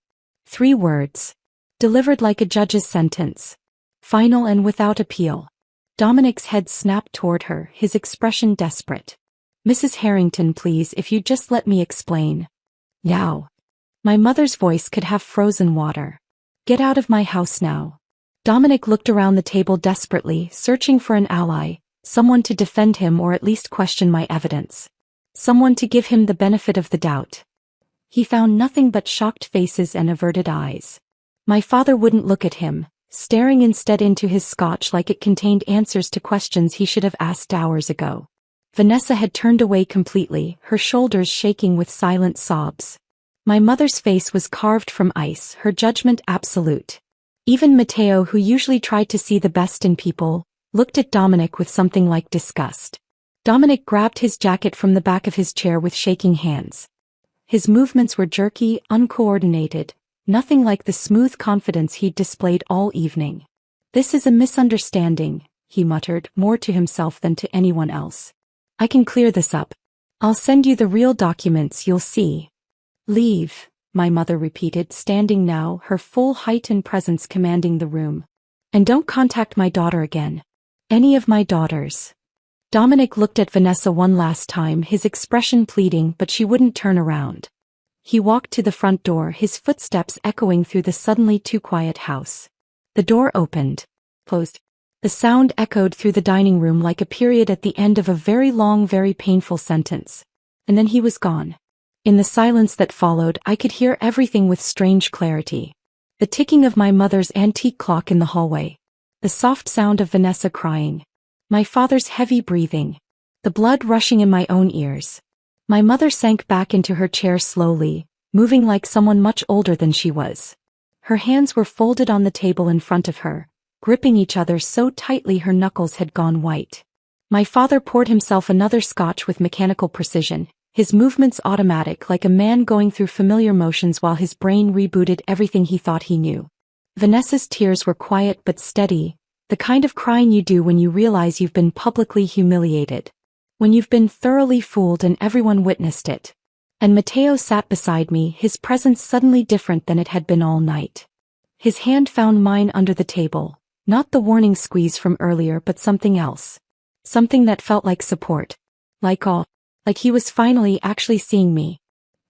3 words. Delivered like a judge's sentence. Final and without appeal. Dominic's head snapped toward her, his expression desperate. Mrs. Harrington, please, if you'd just let me explain. Now. My mother's voice could have frozen water. Get out of my house now. Dominic looked around the table desperately, searching for an ally, someone to defend him or at least question my evidence. Someone to give him the benefit of the doubt. He found nothing but shocked faces and averted eyes. My father wouldn't look at him, staring instead into his scotch like it contained answers to questions he should have asked hours ago. Vanessa had turned away completely, her shoulders shaking with silent sobs. My mother's face was carved from ice, her judgment absolute. Even Matteo, who usually tried to see the best in people, looked at Dominic with something like disgust. Dominic grabbed his jacket from the back of his chair with shaking hands. His movements were jerky, uncoordinated, nothing like the smooth confidence he'd displayed all evening. "This is a misunderstanding," he muttered, more to himself than to anyone else. "I can clear this up. I'll send you the real documents, you'll see." "Leave," my mother repeated, standing now, her full height and presence commanding the room. "And don't contact my daughter again. Any of my daughters." Dominic looked at Vanessa one last time, his expression pleading, but she wouldn't turn around. He walked to the front door, his footsteps echoing through the suddenly too quiet house. The door opened, closed. The sound echoed through the dining room like a period at the end of a very long, very painful sentence. And then he was gone. In the silence that followed, I could hear everything with strange clarity. The ticking of my mother's antique clock in the hallway. The soft sound of Vanessa crying. My father's heavy breathing. The blood rushing in my own ears. My mother sank back into her chair slowly, moving like someone much older than she was. Her hands were folded on the table in front of her, gripping each other so tightly her knuckles had gone white. My father poured himself another scotch with mechanical precision, his movements automatic like a man going through familiar motions while his brain rebooted everything he thought he knew. Vanessa's tears were quiet but steady, the kind of crying you do when you realize you've been publicly humiliated. When you've been thoroughly fooled and everyone witnessed it. And Matteo sat beside me, his presence suddenly different than it had been all night. His hand found mine under the table, not the warning squeeze from earlier but something else. Something that felt like support. Like awe. Like he was finally actually seeing me.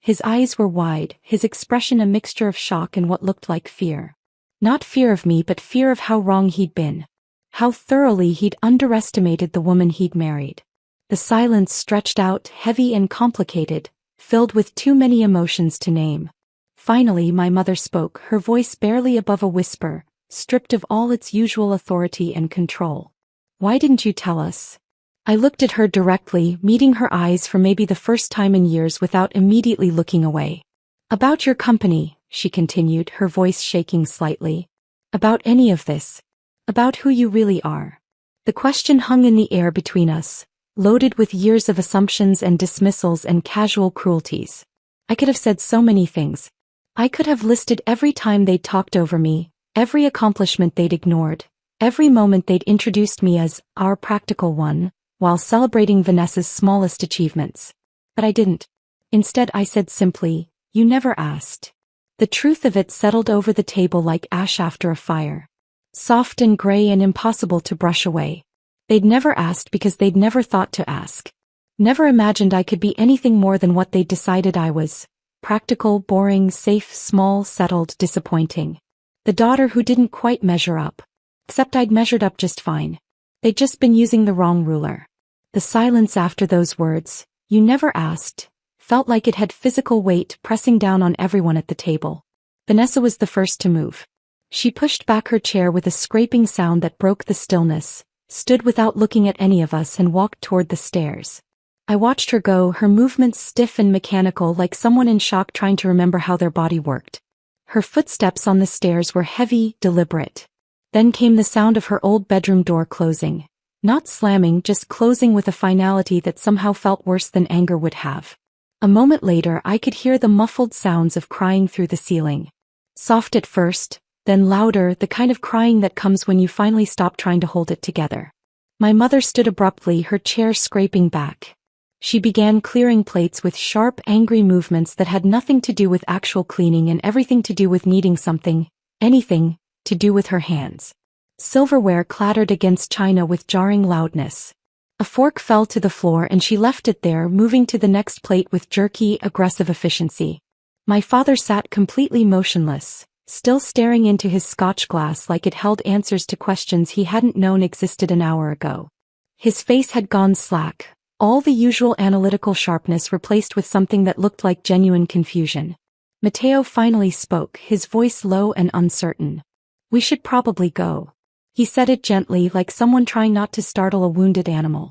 His eyes were wide, his expression a mixture of shock and what looked like fear. Not fear of me but fear of how wrong he'd been. How thoroughly he'd underestimated the woman he'd married. The silence stretched out, heavy and complicated, filled with too many emotions to name. Finally my mother spoke, her voice barely above a whisper, stripped of all its usual authority and control. "Why didn't you tell us?" I looked at her directly, meeting her eyes for maybe the first time in years without immediately looking away. "About your company," she continued, her voice shaking slightly. "About any of this. About who you really are." The question hung in the air between us, loaded with years of assumptions and dismissals and casual cruelties. I could have said so many things. I could have listed every time they'd talked over me, every accomplishment they'd ignored, every moment they'd introduced me as our practical one, while celebrating Vanessa's smallest achievements. But I didn't. Instead I said simply, "You never asked." The truth of it settled over the table like ash after a fire. Soft and gray and impossible to brush away. They'd never asked because they'd never thought to ask. Never imagined I could be anything more than what they'd decided I was. Practical, boring, safe, small, settled, disappointing. The daughter who didn't quite measure up. Except I'd measured up just fine. They'd just been using the wrong ruler. The silence after those words, "You never asked," felt like it had physical weight pressing down on everyone at the table. Vanessa was the first to move. She pushed back her chair with a scraping sound that broke the stillness, stood without looking at any of us and walked toward the stairs. I watched her go, her movements stiff and mechanical like someone in shock trying to remember how their body worked. Her footsteps on the stairs were heavy, deliberate. Then came the sound of her old bedroom door closing. Not slamming, just closing with a finality that somehow felt worse than anger would have. A moment later I could hear the muffled sounds of crying through the ceiling. Soft at first, then louder, the kind of crying that comes when you finally stop trying to hold it together. My mother stood abruptly, her chair scraping back. She began clearing plates with sharp, angry movements that had nothing to do with actual cleaning and everything to do with needing something, anything, to do with her hands. Silverware clattered against china with jarring loudness. A fork fell to the floor and she left it there, moving to the next plate with jerky, aggressive efficiency. My father sat completely motionless, still staring into his scotch glass like it held answers to questions he hadn't known existed an hour ago. His face had gone slack, all the usual analytical sharpness replaced with something that looked like genuine confusion. Matteo finally spoke, his voice low and uncertain. "We should probably go." He said it gently, like someone trying not to startle a wounded animal.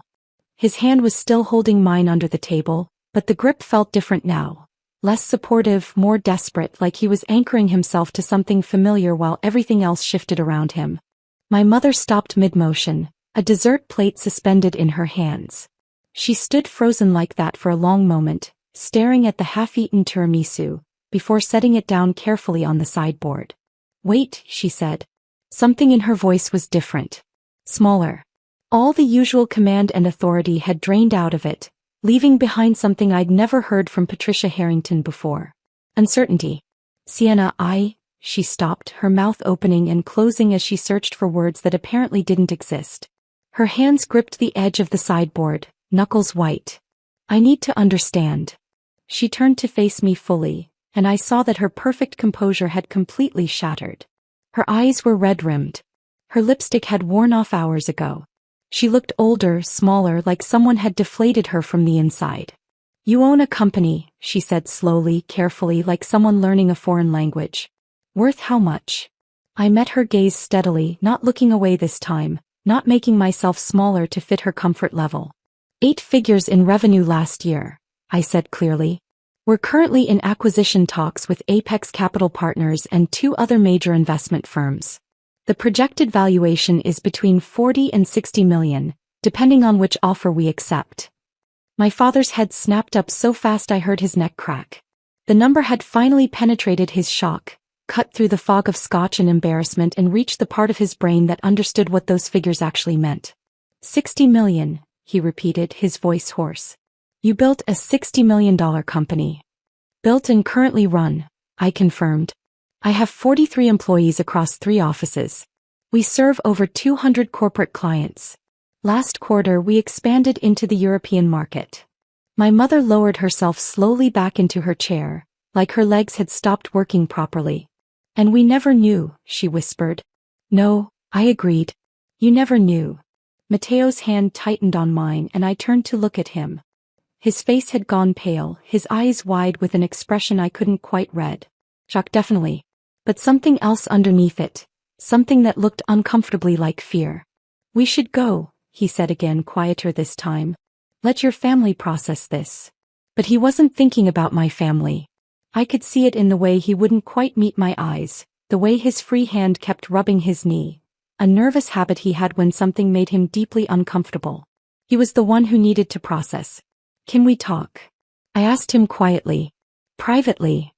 His hand was still holding mine under the table, but the grip felt different now. Less supportive, more desperate, like he was anchoring himself to something familiar while everything else shifted around him. My mother stopped mid-motion, a dessert plate suspended in her hands. She stood frozen like that for a long moment, staring at the half-eaten tiramisu, before setting it down carefully on the sideboard. "Wait," she said. Something in her voice was different. Smaller. All the usual command and authority had drained out of it, leaving behind something I'd never heard from Patricia Harrington before. Uncertainty. "Sienna, she stopped, her mouth opening and closing as she searched for words that apparently didn't exist. Her hands gripped the edge of the sideboard, knuckles white. "I need to understand." She turned to face me fully, and I saw that her perfect composure had completely shattered. Her eyes were red-rimmed. Her lipstick had worn off hours ago. She looked older, smaller, like someone had deflated her from the inside. "You own a company," she said slowly, carefully, like someone learning a foreign language. "Worth how much?" I met her gaze steadily, not looking away this time, not making myself smaller to fit her comfort level. "8 figures in revenue last year," I said clearly. "We're currently in acquisition talks with Apex Capital Partners and 2 other major investment firms. The projected valuation is between 40 and 60 million, depending on which offer we accept." My father's head snapped up so fast I heard his neck crack. The number had finally penetrated his shock, cut through the fog of scotch and embarrassment, and reached the part of his brain that understood what those figures actually meant. 60 million, he repeated, his voice hoarse. "You built a $60 million company." "Built and currently run," I confirmed. "I have 43 employees across 3 offices. We serve over 200 corporate clients. Last quarter we expanded into the European market." My mother lowered herself slowly back into her chair, like her legs had stopped working properly. "And we never knew," she whispered. "No," I agreed. "You never knew." Mateo's hand tightened on mine and I turned to look at him. His face had gone pale, his eyes wide with an expression I couldn't quite read. Shock definitely. But something else underneath it. Something that looked uncomfortably like fear. "We should go," he said again, quieter this time. "Let your family process this." But he wasn't thinking about my family. I could see it in the way he wouldn't quite meet my eyes, the way his free hand kept rubbing his knee. A nervous habit he had when something made him deeply uncomfortable. He was the one who needed to process. "Can we talk?" I asked him quietly. "Privately."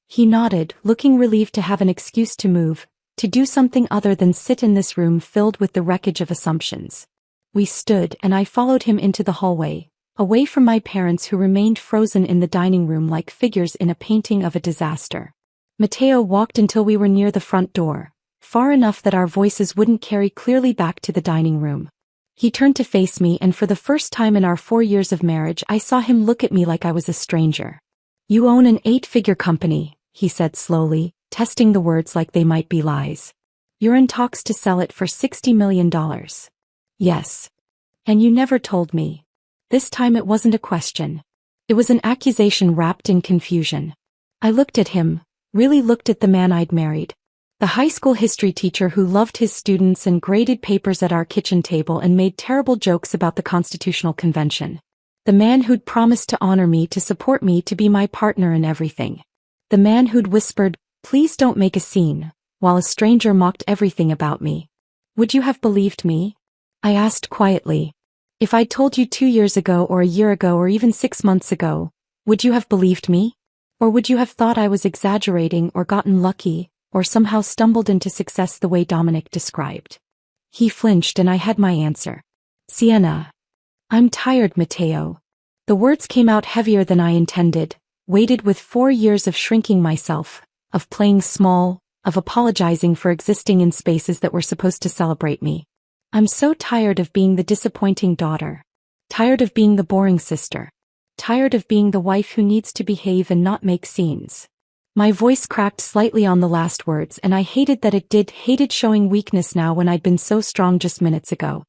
He nodded, looking relieved to have an excuse to move, to do something other than sit in this room filled with the wreckage of assumptions. We stood and I followed him into the hallway, away from my parents who remained frozen in the dining room like figures in a painting of a disaster. Mateo walked until we were near the front door, far enough that our voices wouldn't carry clearly back to the dining room. He turned to face me, and for the first time in our 4 years of marriage I saw him look at me like I was a stranger. "You own an 8-figure company," he said slowly, testing the words like they might be lies. "You're in talks to sell it for $60 million. "Yes. And you never told me." This time it wasn't a question. It was an accusation wrapped in confusion. I looked at him, really looked at the man I'd married. The high school history teacher who loved his students and graded papers at our kitchen table and made terrible jokes about the Constitutional Convention. The man who'd promised to honor me, to support me, to be my partner in everything. The man who'd whispered, "Please don't make a scene," while a stranger mocked everything about me. "Would you have believed me?" I asked quietly. "If I'd told you 2 years ago or a year ago or even 6 months ago, would you have believed me? Or would you have thought I was exaggerating or gotten lucky, or somehow stumbled into success the way Dominic described?" He flinched and I had my answer. "Sienna. I'm tired, Mateo." The words came out heavier than I intended, weighted with 4 years of shrinking myself, of playing small, of apologizing for existing in spaces that were supposed to celebrate me. I'm so tired of being the disappointing daughter. Tired of being the boring sister. Tired of being the wife who needs to behave and not make scenes. My voice cracked slightly on the last words and I hated that it did, hated showing weakness now when I'd been so strong just minutes ago.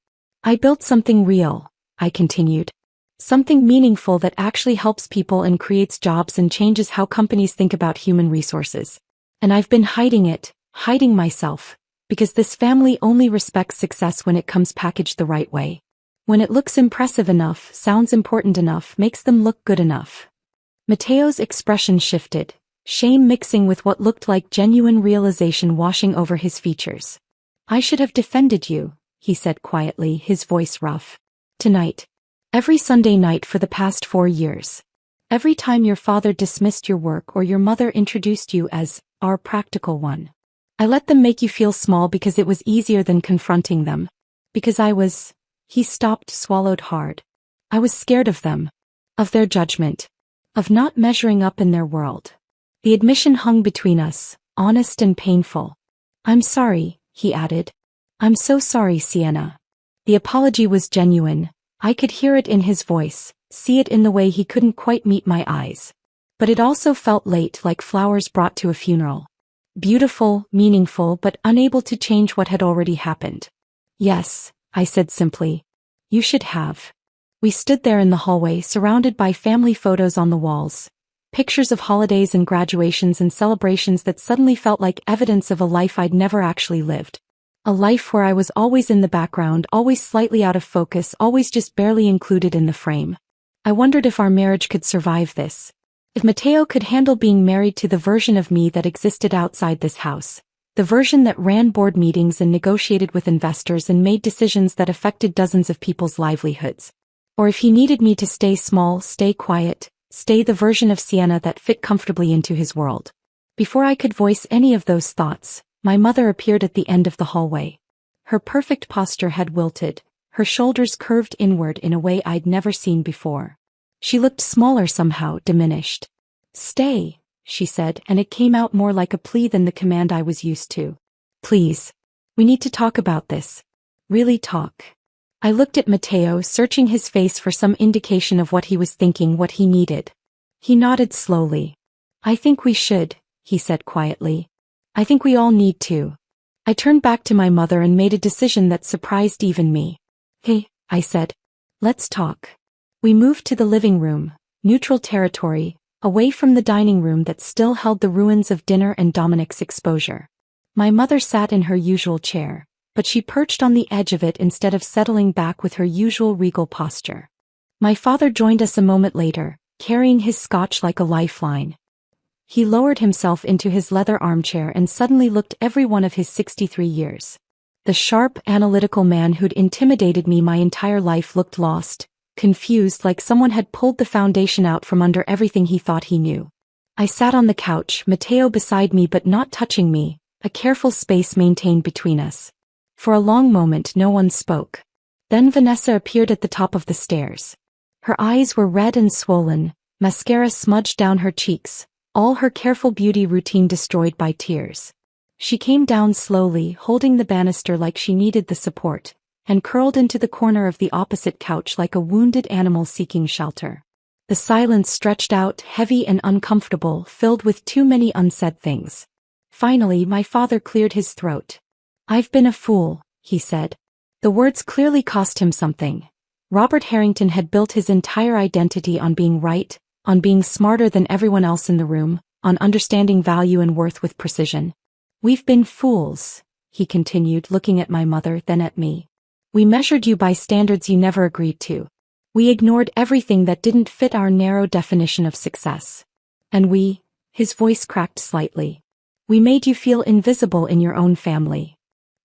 "I built something real," I continued. "Something meaningful that actually helps people and creates jobs and changes how companies think about human resources. And I've been hiding it, hiding myself. Because this family only respects success when it comes packaged the right way. When it looks impressive enough, sounds important enough, makes them look good enough." Mateo's expression shifted, shame mixing with what looked like genuine realization washing over his features. I should have defended you, he said quietly, his voice rough. Tonight. Every Sunday night for the past 4 years. Every time your father dismissed your work or your mother introduced you as our practical one. I let them make you feel small because it was easier than confronting them. Because he stopped, swallowed hard. I was scared of them. Of their judgment. Of not measuring up in their world. The admission hung between us, honest and painful. I'm sorry, he added. I'm so sorry, Sienna. The apology was genuine. I could hear it in his voice, see it in the way he couldn't quite meet my eyes. But it also felt late, like flowers brought to a funeral. Beautiful, meaningful, but unable to change what had already happened. Yes, I said simply. You should have. We stood there in the hallway, surrounded by family photos on the walls. Pictures of holidays and graduations and celebrations that suddenly felt like evidence of a life I'd never actually lived. A life where I was always in the background, always slightly out of focus, always just barely included in the frame. I wondered if our marriage could survive this. If Mateo could handle being married to the version of me that existed outside this house. The version that ran board meetings and negotiated with investors and made decisions that affected dozens of people's livelihoods. Or if he needed me to stay small, stay quiet, stay the version of Sienna that fit comfortably into his world. Before I could voice any of those thoughts, my mother appeared at the end of the hallway. Her perfect posture had wilted, her shoulders curved inward in a way I'd never seen before. She looked smaller somehow, diminished. Stay, she said, and it came out more like a plea than the command I was used to. Please. We need to talk about this. Really talk. I looked at Mateo, searching his face for some indication of what he was thinking, what he needed. He nodded slowly. I think we should, he said quietly. I think we all need to. I turned back to my mother and made a decision that surprised even me. Hey, I said. Let's talk. We moved to the living room, neutral territory, away from the dining room that still held the ruins of dinner and Dominic's exposure. My mother sat in her usual chair, but she perched on the edge of it instead of settling back with her usual regal posture. My father joined us a moment later, carrying his scotch like a lifeline. He lowered himself into his leather armchair and suddenly looked every one of his 63 years. The sharp, analytical man who'd intimidated me my entire life looked lost, confused, like someone had pulled the foundation out from under everything he thought he knew. I sat on the couch, Mateo beside me but not touching me, a careful space maintained between us. For a long moment no one spoke. Then Vanessa appeared at the top of the stairs. Her eyes were red and swollen, mascara smudged down her cheeks, all her careful beauty routine destroyed by tears. She came down slowly, holding the banister like she needed the support, and curled into the corner of the opposite couch like a wounded animal seeking shelter. The silence stretched out, heavy and uncomfortable, filled with too many unsaid things. Finally, my father cleared his throat. I've been a fool, he said. The words clearly cost him something. Robert Harrington had built his entire identity on being right, on being smarter than everyone else in the room, on understanding value and worth with precision. We've been fools, he continued, looking at my mother, then at me. We measured you by standards you never agreed to. We ignored everything that didn't fit our narrow definition of success. And his voice cracked slightly. We made you feel invisible in your own family.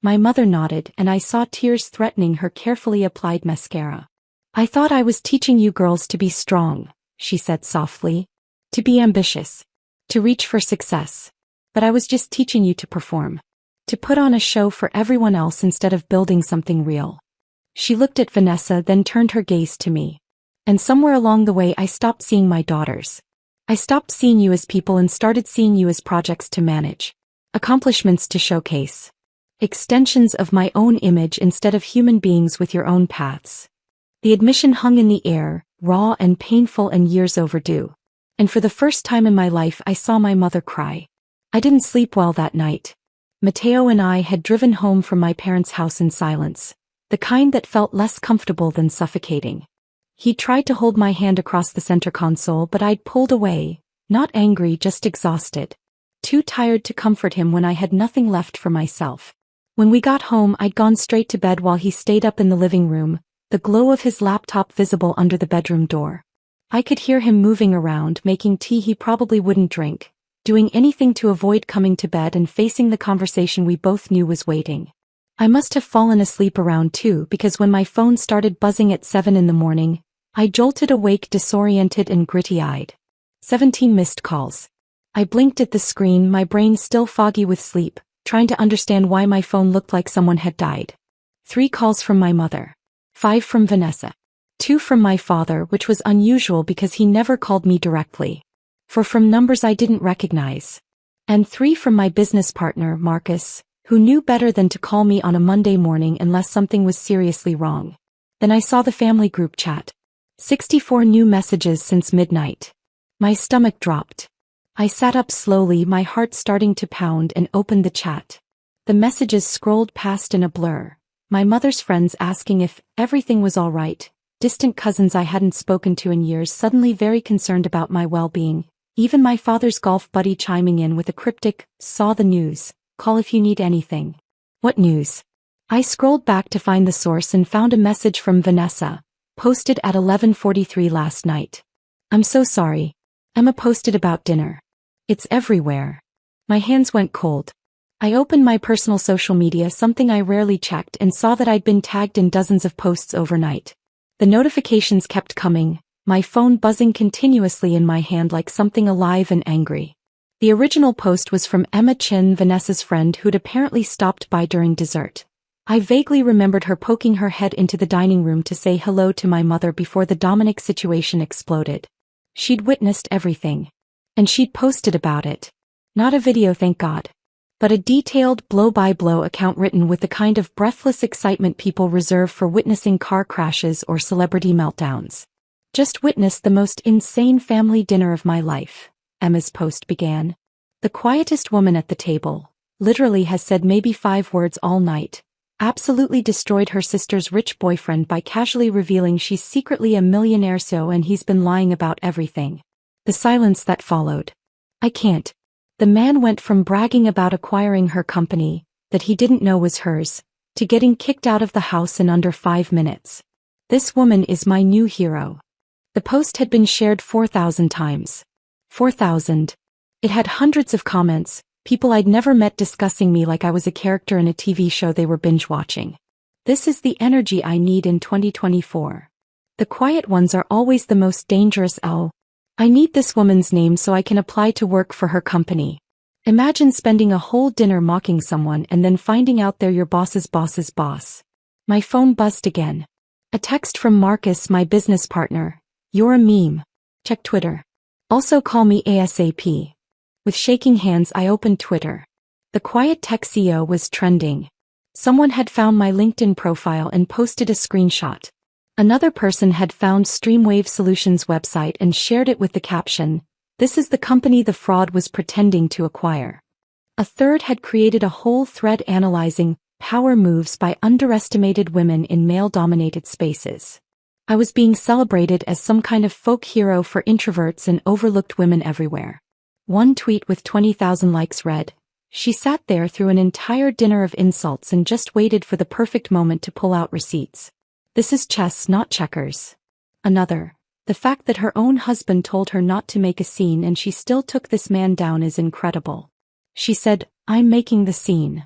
My mother nodded, and I saw tears threatening her carefully applied mascara. I thought I was teaching you girls to be strong, she said softly. To be ambitious. To reach for success. But I was just teaching you to perform. To put on a show for everyone else instead of building something real. She looked at Vanessa, then turned her gaze to me. And somewhere along the way I stopped seeing my daughters. I stopped seeing you as people and started seeing you as projects to manage. Accomplishments to showcase. Extensions of my own image instead of human beings with your own paths. The admission hung in the air, raw and painful and years overdue. And for the first time in my life I saw my mother cry. I didn't sleep well that night. Mateo and I had driven home from my parents' house in silence, the kind that felt less comfortable than suffocating. He tried to hold my hand across the center console, but I'd pulled away, not angry, just exhausted. Too tired to comfort him when I had nothing left for myself. When we got home I'd gone straight to bed while he stayed up in the living room, the glow of his laptop visible under the bedroom door. I could hear him moving around, making tea he probably wouldn't drink, doing anything to avoid coming to bed and facing the conversation we both knew was waiting. I must have fallen asleep around 2 because when my phone started buzzing at 7 in the morning, I jolted awake disoriented and gritty-eyed. 17 missed calls. I blinked at the screen, my brain still foggy with sleep, trying to understand why my phone looked like someone had died. 3 calls from my mother. 5 from Vanessa. 2 from my father, which was unusual because he never called me directly. 4 from numbers I didn't recognize. And 3 from my business partner, Marcus, who knew better than to call me on a Monday morning unless something was seriously wrong. Then I saw the family group chat. 64 new messages since midnight. My stomach dropped. I sat up slowly, my heart starting to pound, and opened the chat. The messages scrolled past in a blur. My mother's friends asking if everything was all right. Distant cousins I hadn't spoken to in years suddenly very concerned about my well-being. Even my father's golf buddy chiming in with a cryptic, "Saw the news. Call if you need anything." What news? I scrolled back to find the source and found a message from Vanessa, posted at 11:43 last night. "I'm so sorry. Emma posted about dinner. It's everywhere." My hands went cold. I opened my personal social media, something I rarely checked, and saw that I'd been tagged in dozens of posts overnight. The notifications kept coming, my phone buzzing continuously in my hand like something alive and angry. The original post was from Emma Chin, Vanessa's friend who'd apparently stopped by during dessert. I vaguely remembered her poking her head into the dining room to say hello to my mother before the Dominic situation exploded. She'd witnessed everything. And she'd posted about it. Not a video, thank God. But a detailed blow-by-blow account written with the kind of breathless excitement people reserve for witnessing car crashes or celebrity meltdowns. "Just witnessed the most insane family dinner of my life," Emma's post began. "The quietest woman at the table, literally has said maybe 5 words all night, absolutely destroyed her sister's rich boyfriend by casually revealing she's secretly a millionaire and he's been lying about everything." The silence that followed. I can't. The man went from bragging about acquiring her company, that he didn't know was hers, to getting kicked out of the house in under 5 minutes. This woman is my new hero. The post had been shared 4,000 times. 4,000. It had hundreds of comments, people I'd never met discussing me like I was a character in a TV show they were binge-watching. This is the energy I need in 2024. The quiet ones are always the most dangerous. I need this woman's name so I can apply to work for her company. Imagine spending a whole dinner mocking someone and then finding out they're your boss's boss's boss. My phone buzzed again. A text from Marcus, my business partner. "You're a meme. Check Twitter. Also call me ASAP." With shaking hands I opened Twitter. The quiet tech CEO was trending. Someone had found my LinkedIn profile and posted a screenshot. Another person had found Streamwave Solutions' website and shared it with the caption, "This is the company the fraud was pretending to acquire." A third had created a whole thread analyzing power moves by underestimated women in male-dominated spaces. I was being celebrated as some kind of folk hero for introverts and overlooked women everywhere. One tweet with 20,000 likes read, "She sat there through an entire dinner of insults and just waited for the perfect moment to pull out receipts. This is chess, not checkers." Another, "The fact that her own husband told her not to make a scene and she still took this man down is incredible." She said, "I'm making the scene."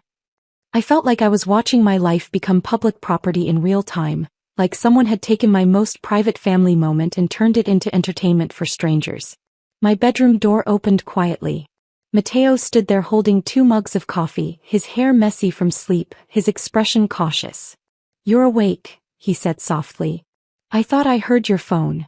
I felt like I was watching my life become public property in real time, like someone had taken my most private family moment and turned it into entertainment for strangers. My bedroom door opened quietly. Matteo stood there holding 2 mugs of coffee, his hair messy from sleep, his expression cautious. "You're awake," he said softly. "I thought I heard your phone."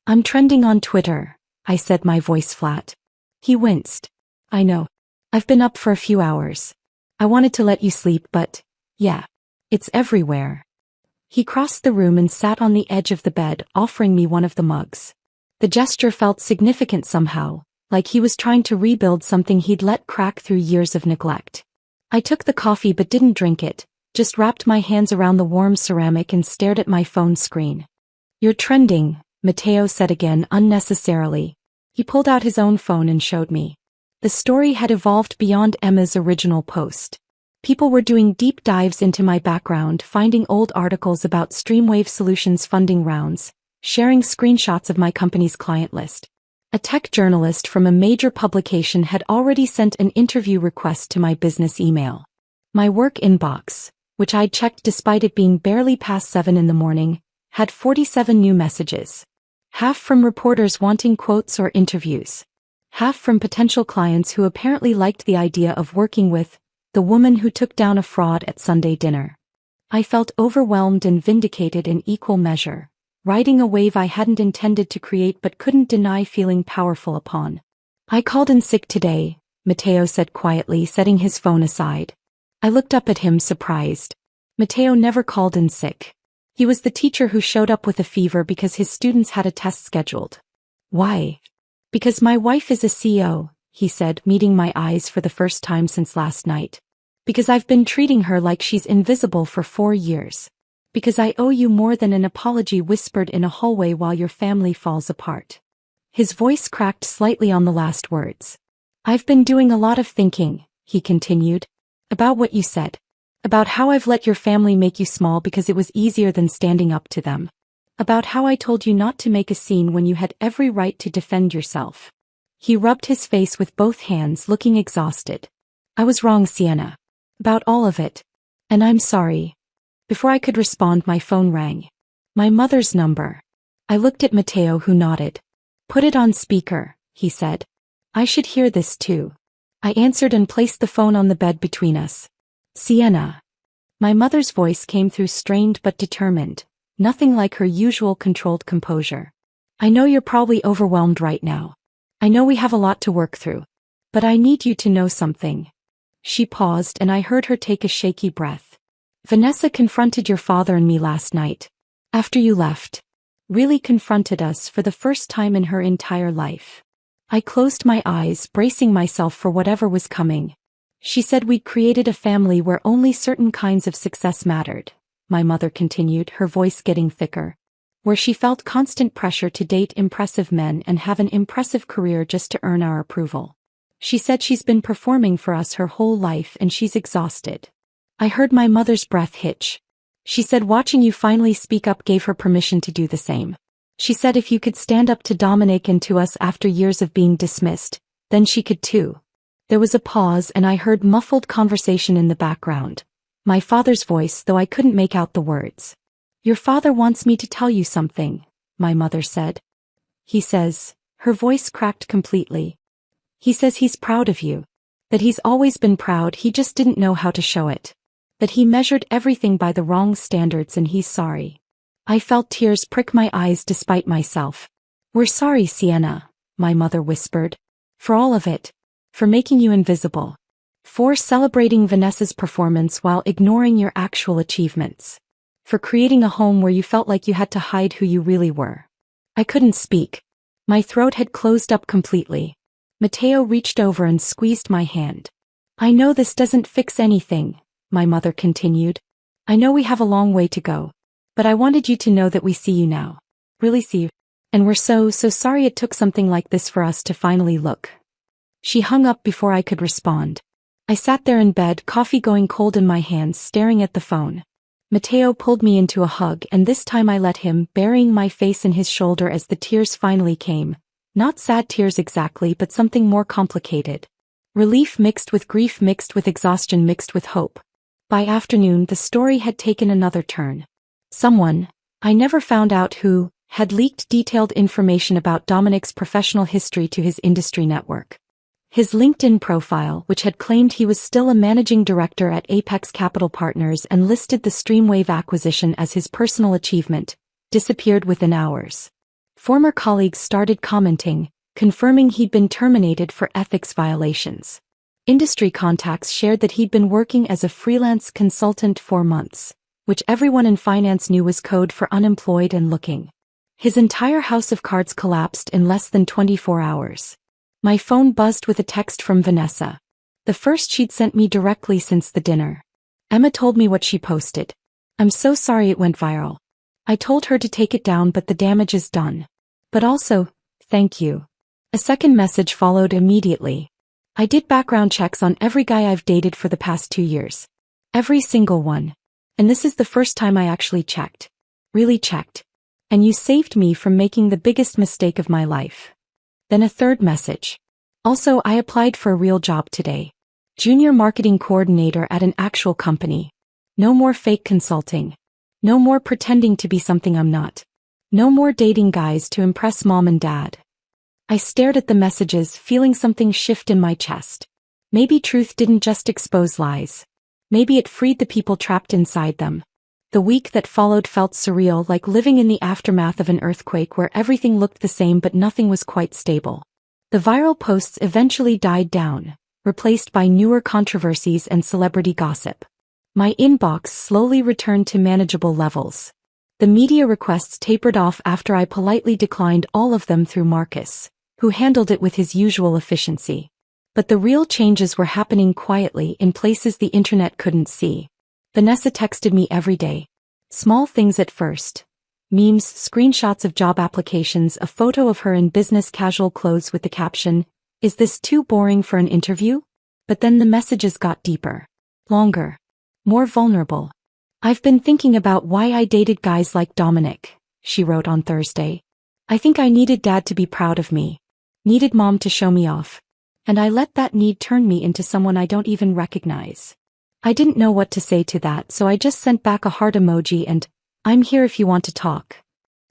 "I'm trending on Twitter," I said, my voice flat. He winced. "I know. I've been up for a few hours. I wanted to let you sleep, but, yeah. It's everywhere." He crossed the room and sat on the edge of the bed, offering me one of the mugs. The gesture felt significant somehow, like he was trying to rebuild something he'd let crack through years of neglect. I took the coffee but didn't drink it, just wrapped my hands around the warm ceramic and stared at my phone screen. "You're trending," Matteo said again unnecessarily. He pulled out his own phone and showed me. The story had evolved beyond Emma's original post. People were doing deep dives into my background, finding old articles about Streamwave Solutions funding rounds, sharing screenshots of my company's client list. A tech journalist from a major publication had already sent an interview request to my business email. My work inbox, which I'd checked despite it being barely past 7 in the morning, had 47 new messages. Half from reporters wanting quotes or interviews. Half from potential clients who apparently liked the idea of working with the woman who took down a fraud at Sunday dinner. I felt overwhelmed and vindicated in equal measure, riding a wave I hadn't intended to create but couldn't deny feeling powerful upon. I called in sick today, Matteo said quietly, setting his phone aside. I looked up at him surprised. Matteo never called in sick. He was the teacher who showed up with a fever because his students had a test scheduled. Why? Because my wife is a CEO, he said, meeting my eyes for the first time since last night. Because I've been treating her like she's invisible for 4 years. Because I owe you more than an apology whispered in a hallway while your family falls apart. His voice cracked slightly on the last words. I've been doing a lot of thinking, he continued. About what you said. About how I've let your family make you small because it was easier than standing up to them. About how I told you not to make a scene when you had every right to defend yourself. He rubbed his face with both hands, looking exhausted. I was wrong, Sienna. About all of it. And I'm sorry. Before I could respond, my phone rang. My mother's number. I looked at Matteo, who nodded. Put it on speaker, he said. I should hear this too. I answered and placed the phone on the bed between us. Sienna. My mother's voice came through strained but determined, nothing like her usual controlled composure. I know you're probably overwhelmed right now. I know we have a lot to work through. But I need you to know something. She paused and I heard her take a shaky breath. Vanessa confronted your father and me last night. After you left. Really confronted us for the first time in her entire life. I closed my eyes, bracing myself for whatever was coming. She said we'd created a family where only certain kinds of success mattered, my mother continued, her voice getting thicker. Where she felt constant pressure to date impressive men and have an impressive career just to earn our approval. She said she's been performing for us her whole life and she's exhausted. I heard my mother's breath hitch. She said watching you finally speak up gave her permission to do the same. She said if you could stand up to Dominic and to us after years of being dismissed, then she could too. There was a pause and I heard muffled conversation in the background. My father's voice, though I couldn't make out the words. Your father wants me to tell you something, my mother said. He says, her voice cracked completely. He says he's proud of you. That he's always been proud, he just didn't know how to show it. That he measured everything by the wrong standards and he's sorry. I felt tears prick my eyes despite myself. We're sorry, Sienna, my mother whispered. For all of it. For making you invisible. For celebrating Vanessa's performance while ignoring your actual achievements. For creating a home where you felt like you had to hide who you really were. I couldn't speak. My throat had closed up completely. Matteo reached over and squeezed my hand. I know this doesn't fix anything, my mother continued. I know we have a long way to go. But I wanted you to know that we see you now. Really see you. And we're so sorry it took something like this for us to finally look. She hung up before I could respond. I sat there in bed, coffee going cold in my hands, staring at the phone. Matteo pulled me into a hug and this time I let him, burying my face in his shoulder as the tears finally came. Not sad tears exactly, but something more complicated. Relief mixed with grief, mixed with exhaustion, mixed with hope. By afternoon, the story had taken another turn. Someone, I never found out who, had leaked detailed information about Dominic's professional history to his industry network. His LinkedIn profile, which had claimed he was still a managing director at Apex Capital Partners and listed the Streamwave acquisition as his personal achievement, disappeared within hours. Former colleagues started commenting, confirming he'd been terminated for ethics violations. Industry contacts shared that he'd been working as a freelance consultant for months, which everyone in finance knew was code for unemployed and looking. His entire house of cards collapsed in less than 24 hours. My phone buzzed with a text from Vanessa. The first she'd sent me directly since the dinner. Emma told me what she posted. I'm so sorry it went viral. I told her to take it down, but the damage is done. But also, thank you. A second message followed immediately. I did background checks on every guy I've dated for the past 2 years. Every single one. And this is the first time I actually checked. Really checked. And you saved me from making the biggest mistake of my life. Then a third message. Also, I applied for a real job today. Junior marketing coordinator at an actual company. No more fake consulting. No more pretending to be something I'm not. No more dating guys to impress mom and dad. I stared at the messages, feeling something shift in my chest. Maybe truth didn't just expose lies. Maybe it freed the people trapped inside them. The week that followed felt surreal, like living in the aftermath of an earthquake where everything looked the same but nothing was quite stable. The viral posts eventually died down, replaced by newer controversies and celebrity gossip. My inbox slowly returned to manageable levels. The media requests tapered off after I politely declined all of them through Marcus, who handled it with his usual efficiency. But the real changes were happening quietly in places the internet couldn't see. Vanessa texted me every day. Small things at first. Memes, screenshots of job applications, a photo of her in business casual clothes with the caption, "Is this too boring for an interview?" But then the messages got deeper. Longer. More vulnerable. "I've been thinking about why I dated guys like Dominic," she wrote on Thursday. "I think I needed dad to be proud of me. Needed mom to show me off. And I let that need turn me into someone I don't even recognize. I didn't know what to say to that, so I just sent back a heart emoji and, 'I'm here if you want to talk.'"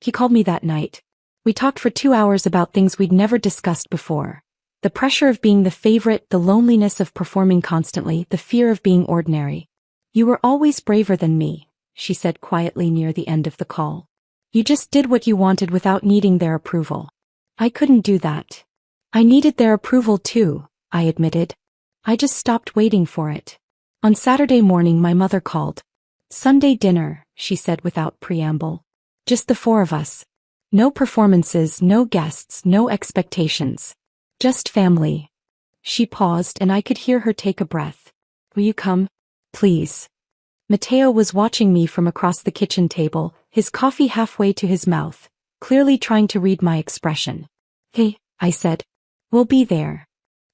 He called me that night. We talked for 2 hours about things we'd never discussed before. The pressure of being the favorite, the loneliness of performing constantly, the fear of being ordinary. "You were always braver than me," she said quietly near the end of the call. "You just did what you wanted without needing their approval. I couldn't do that. I needed their approval too," I admitted. "I just stopped waiting for it." On Saturday morning my mother called. "Sunday dinner," she said without preamble. "Just the 4 of us. No performances, no guests, no expectations. Just family." She paused and I could hear her take a breath. "Will you come? Please." Mateo was watching me from across the kitchen table, his coffee halfway to his mouth, clearly trying to read my expression. "Hey," I said. "We'll be there."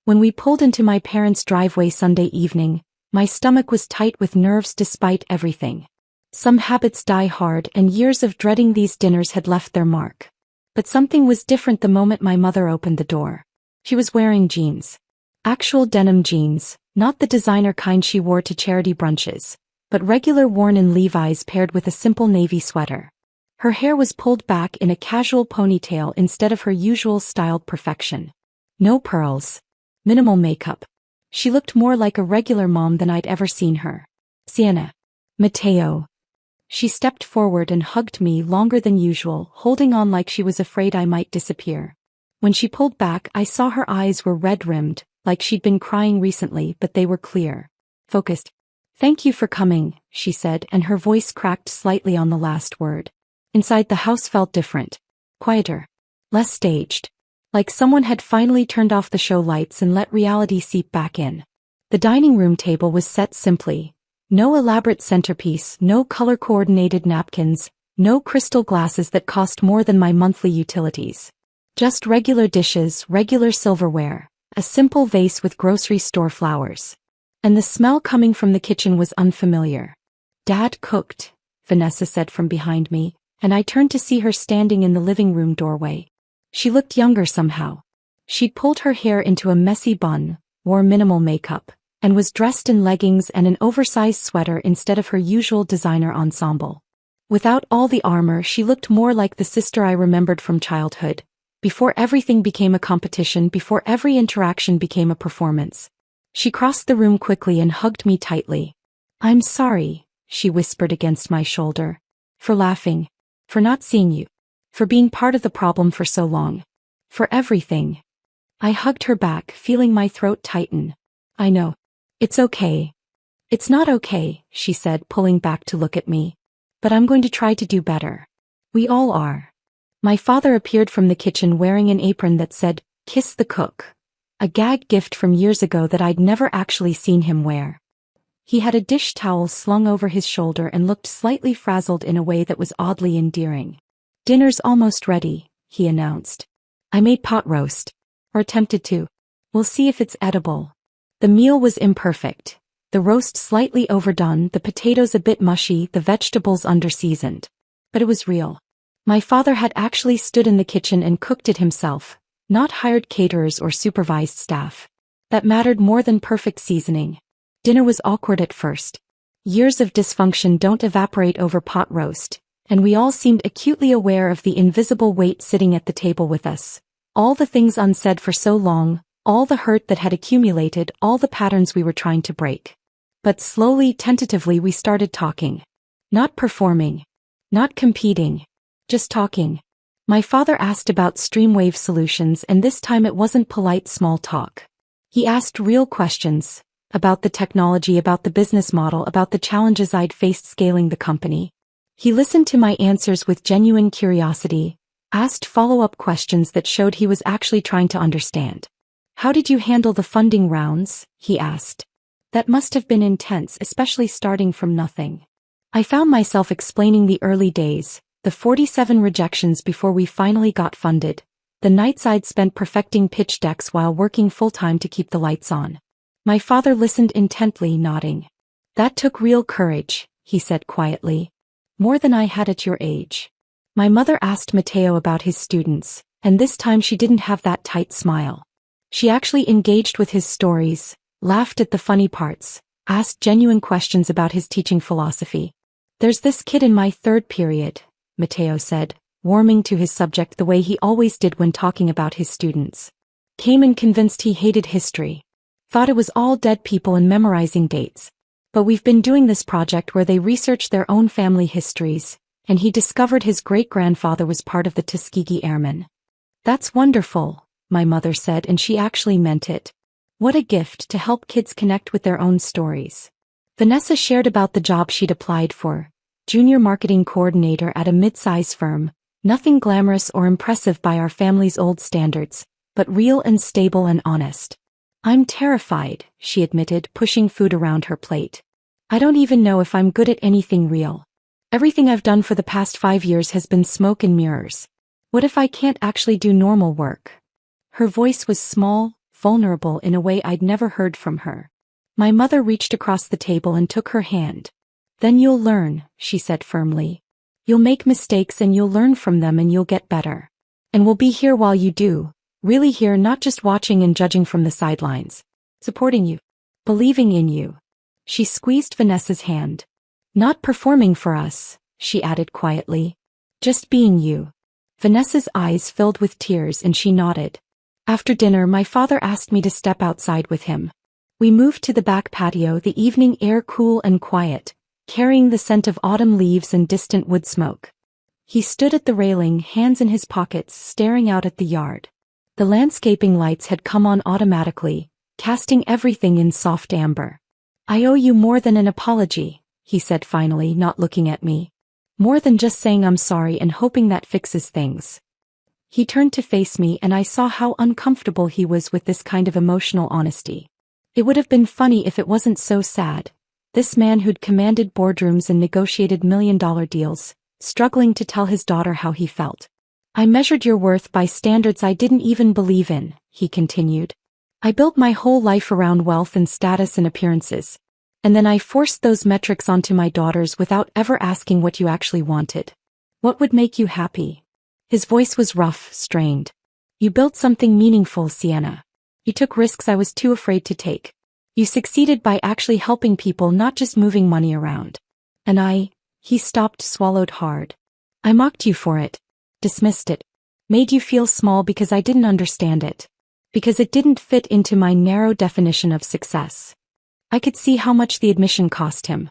When we pulled into my parents' driveway Sunday evening, my stomach was tight with nerves despite everything. Some habits die hard and years of dreading these dinners had left their mark. But something was different the moment my mother opened the door. She was wearing jeans. Actual denim jeans, not the designer kind she wore to charity brunches, but regular worn-in Levi's paired with a simple navy sweater. Her hair was pulled back in a casual ponytail instead of her usual styled perfection. No pearls. Minimal makeup. She looked more like a regular mom than I'd ever seen her. "Sienna." "Mateo." She stepped forward and hugged me longer than usual, holding on like she was afraid I might disappear. When she pulled back, I saw her eyes were red-rimmed, like she'd been crying recently, but they were clear. Focused. "Thank you for coming," she said, and her voice cracked slightly on the last word. Inside the house felt different. Quieter. Less staged. Like someone had finally turned off the show lights and let reality seep back in. The dining room table was set simply. No elaborate centerpiece, no color-coordinated napkins, no crystal glasses that cost more than my monthly utilities. Just regular dishes, regular silverware, a simple vase with grocery store flowers. And the smell coming from the kitchen was unfamiliar. "Dad cooked," Vanessa said from behind me, and I turned to see her standing in the living room doorway. She looked younger somehow. She'd pulled her hair into a messy bun, wore minimal makeup, and was dressed in leggings and an oversized sweater instead of her usual designer ensemble. Without all the armor, she looked more like the sister I remembered from childhood, before everything became a competition, before every interaction became a performance. She crossed the room quickly and hugged me tightly. "I'm sorry," she whispered against my shoulder. "For laughing. For not seeing you. For being part of the problem for so long. For everything." I hugged her back, feeling my throat tighten. "I know. It's okay." "It's not okay," she said, pulling back to look at me. "But I'm going to try to do better. We all are." My father appeared from the kitchen wearing an apron that said, "Kiss the cook." A gag gift from years ago that I'd never actually seen him wear. He had a dish towel slung over his shoulder and looked slightly frazzled in a way that was oddly endearing. "Dinner's almost ready," he announced. "I made pot roast. Or attempted to. We'll see if it's edible." The meal was imperfect. The roast slightly overdone, the potatoes a bit mushy, the vegetables underseasoned. But it was real. My father had actually stood in the kitchen and cooked it himself, not hired caterers or supervised staff. That mattered more than perfect seasoning. Dinner was awkward at first. Years of dysfunction don't evaporate over pot roast, and we all seemed acutely aware of the invisible weight sitting at the table with us. All the things unsaid for so long, all the hurt that had accumulated, all the patterns we were trying to break. But slowly, tentatively we started talking. Not performing. Not competing. Just talking. My father asked about streamwave solutions, and this time it wasn't polite small talk. He asked real questions. About the technology, about the business model, about the challenges I'd faced scaling the company. He listened to my answers with genuine curiosity, asked follow-up questions that showed he was actually trying to understand. How did you handle the funding rounds? He asked. That must have been intense, especially starting from nothing. I found myself explaining the early days, the 47 rejections before we finally got funded, the nights I'd spent perfecting pitch decks while working full-time to keep the lights on. My father listened intently, nodding. That took real courage, he said quietly. More than I had at your age. My mother asked Matteo about his students, and this time she didn't have that tight smile. She actually engaged with his stories, laughed at the funny parts, asked genuine questions about his teaching philosophy. There's this kid in my third period, Matteo said, warming to his subject the way he always did when talking about his students. Came in convinced he hated history. Thought it was all dead people and memorizing dates. But we've been doing this project where they research their own family histories, and he discovered his great-grandfather was part of the Tuskegee Airmen. That's wonderful, my mother said, and she actually meant it. What a gift to help kids connect with their own stories. Vanessa shared about the job she'd applied for, junior marketing coordinator at a mid-size firm, nothing glamorous or impressive by our family's old standards, but real and stable and honest. I'm terrified, she admitted, pushing food around her plate. I don't even know if I'm good at anything real. Everything I've done for the past 5 years has been smoke and mirrors. What if I can't actually do normal work? Her voice was small, vulnerable in a way I'd never heard from her. My mother reached across the table and took her hand. Then you'll learn, she said firmly. You'll make mistakes and you'll learn from them and you'll get better. And we'll be here while you do. Really here, not just watching and judging from the sidelines. Supporting you. Believing in you. She squeezed Vanessa's hand. Not performing for us, she added quietly. Just being you. Vanessa's eyes filled with tears and she nodded. After dinner, my father asked me to step outside with him. We moved to the back patio, the evening air cool and quiet, carrying the scent of autumn leaves and distant wood smoke. He stood at the railing, hands in his pockets, staring out at the yard. The landscaping lights had come on automatically, casting everything in soft amber. I owe you more than an apology, he said finally, not looking at me. More than just saying I'm sorry and hoping that fixes things. He turned to face me and I saw how uncomfortable he was with this kind of emotional honesty. It would have been funny if it wasn't so sad. This man who'd commanded boardrooms and negotiated million-dollar deals, struggling to tell his daughter how he felt. I measured your worth by standards I didn't even believe in, he continued. I built my whole life around wealth and status and appearances. And then I forced those metrics onto my daughters without ever asking what you actually wanted. What would make you happy? His voice was rough, strained. You built something meaningful, Sienna. You took risks I was too afraid to take. You succeeded by actually helping people, not just moving money around. And he stopped, swallowed hard. I mocked you for it. Dismissed it. Made you feel small because I didn't understand it. Because it didn't fit into my narrow definition of success. I could see how much the admission cost him.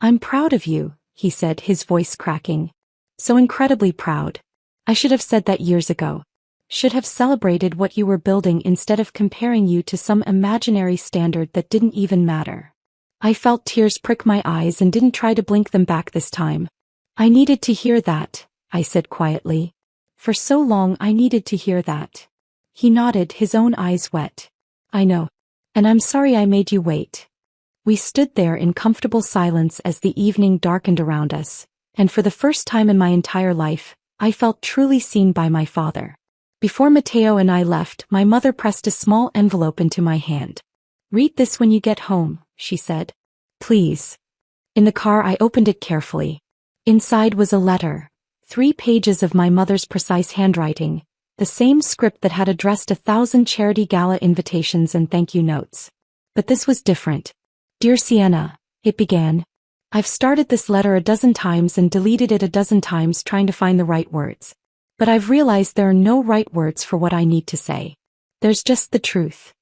I'm proud of you, he said, his voice cracking. So incredibly proud. I should have said that years ago. Should have celebrated what you were building instead of comparing you to some imaginary standard that didn't even matter. I felt tears prick my eyes and didn't try to blink them back this time. I needed to hear that, I said quietly. For so long I needed to hear that. He nodded, his own eyes wet. I know. And I'm sorry I made you wait. We stood there in comfortable silence as the evening darkened around us, and for the first time in my entire life, I felt truly seen by my father. Before Matteo and I left, my mother pressed a small envelope into my hand. Read this when you get home, she said. Please. In the car I opened it carefully. Inside was a letter. 3 pages of my mother's precise handwriting, the same script that had addressed 1,000 charity gala invitations and thank you notes. But this was different. Dear Sienna, it began. I've started this letter a dozen times and deleted it a dozen times trying to find the right words. But I've realized there are no right words for what I need to say. There's just the truth.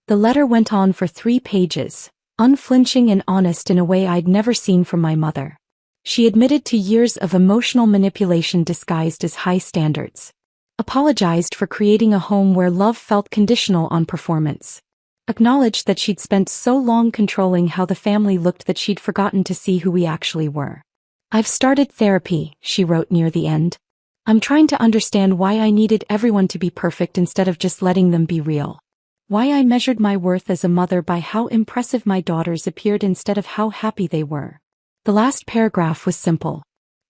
The letter went on for 3 pages, unflinching and honest in a way I'd never seen from my mother. She admitted to years of emotional manipulation disguised as high standards. Apologized for creating a home where love felt conditional on performance. Acknowledged that she'd spent so long controlling how the family looked that she'd forgotten to see who we actually were. I've started therapy, she wrote near the end. I'm trying to understand why I needed everyone to be perfect instead of just letting them be real. Why I measured my worth as a mother by how impressive my daughters appeared instead of how happy they were. The last paragraph was simple.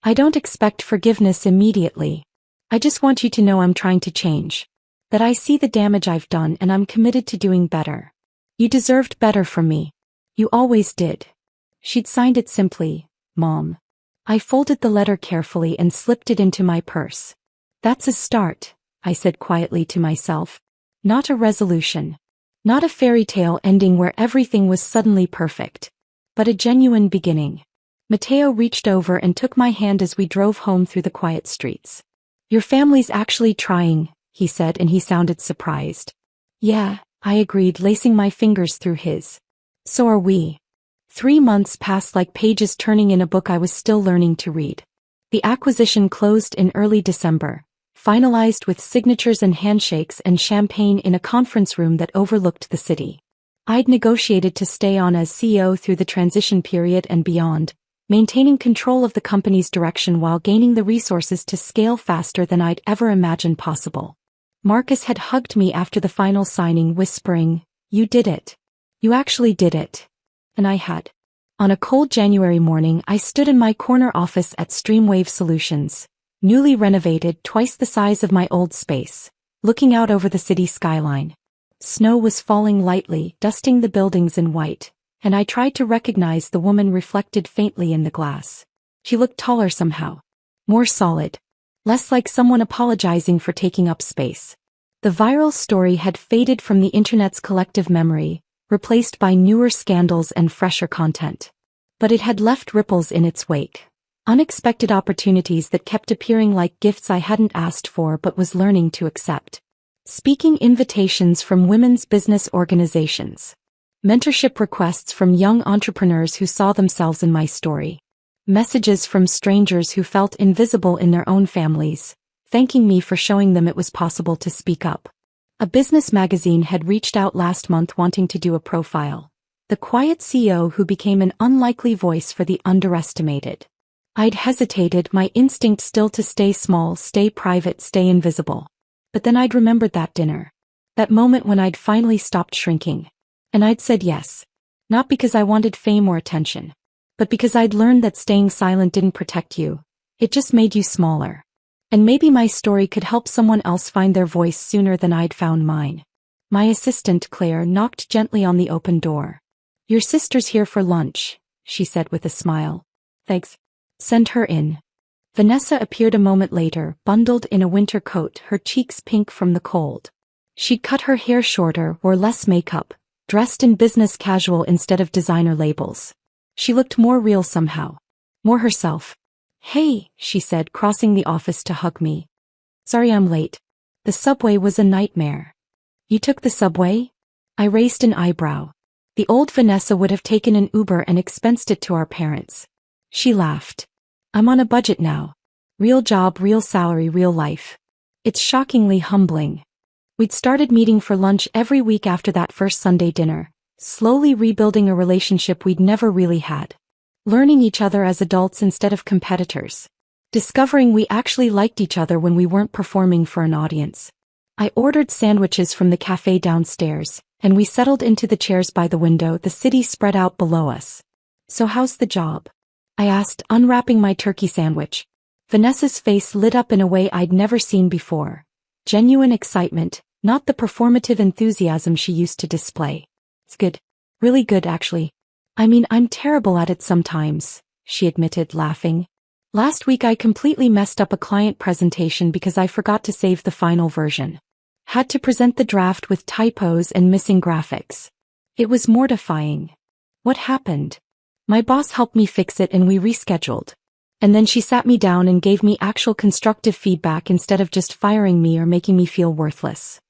I don't expect forgiveness immediately. I just want you to know I'm trying to change. That I see the damage I've done and I'm committed to doing better. You deserved better from me. You always did. She'd signed it simply, Mom. I folded the letter carefully and slipped it into my purse. That's a start, I said quietly to myself. Not a resolution. Not a fairy tale ending where everything was suddenly perfect. But a genuine beginning. Mateo reached over and took my hand as we drove home through the quiet streets. Your family's actually trying, he said, and he sounded surprised. Yeah, I agreed, lacing my fingers through his. So are we. 3 months passed like pages turning in a book I was still learning to read. The acquisition closed in early December, finalized with signatures and handshakes and champagne in a conference room that overlooked the city. I'd negotiated to stay on as CEO through the transition period and beyond, maintaining control of the company's direction while gaining the resources to scale faster than I'd ever imagined possible. Marcus had hugged me after the final signing, whispering, "You did it. You actually did it." And I had. On a cold January morning, I stood in my corner office at Streamwave Solutions, newly renovated, twice the size of my old space, looking out over the city skyline. Snow was falling lightly, dusting the buildings in white, and I tried to recognize the woman reflected faintly in the glass. She looked taller somehow. More solid. Less like someone apologizing for taking up space. The viral story had faded from the internet's collective memory, replaced by newer scandals and fresher content. But it had left ripples in its wake. Unexpected opportunities that kept appearing like gifts I hadn't asked for but was learning to accept. Speaking invitations from women's business organizations. Mentorship requests from young entrepreneurs who saw themselves in my story. Messages from strangers who felt invisible in their own families, thanking me for showing them it was possible to speak up. A business magazine had reached out last month wanting to do a profile. The quiet CEO who became an unlikely voice for the underestimated. I'd hesitated, my instinct still to stay small, stay private, stay invisible. But then I'd remembered that dinner. That moment when I'd finally stopped shrinking. And I'd said yes. Not because I wanted fame or attention. But because I'd learned that staying silent didn't protect you. It just made you smaller. And maybe my story could help someone else find their voice sooner than I'd found mine. My assistant, Claire, knocked gently on the open door. Your sister's here for lunch, she said with a smile. Thanks. Send her in. Vanessa appeared a moment later, bundled in a winter coat, her cheeks pink from the cold. She'd cut her hair shorter, wore less makeup, dressed in business casual instead of designer labels. She looked more real somehow. More herself. Hey, she said, crossing the office to hug me. Sorry I'm late. The subway was a nightmare. You took the subway? I raised an eyebrow. The old Vanessa would have taken an Uber and expensed it to our parents. She laughed. I'm on a budget now. Real job, real salary, real life. It's shockingly humbling. We'd started meeting for lunch every week after that first Sunday dinner, slowly rebuilding a relationship we'd never really had. Learning each other as adults instead of competitors. Discovering we actually liked each other when we weren't performing for an audience. I ordered sandwiches from the cafe downstairs, and we settled into the chairs by the window, the city spread out below us. So how's the job? I asked, unwrapping my turkey sandwich. Vanessa's face lit up in a way I'd never seen before. Genuine excitement, not the performative enthusiasm she used to display. It's good. Really good, actually. I mean, I'm terrible at it sometimes, she admitted, laughing. Last week I completely messed up a client presentation because I forgot to save the final version. Had to present the draft with typos and missing graphics. It was mortifying. What happened? My boss helped me fix it and we rescheduled. And then she sat me down and gave me actual constructive feedback instead of just firing me or making me feel worthless.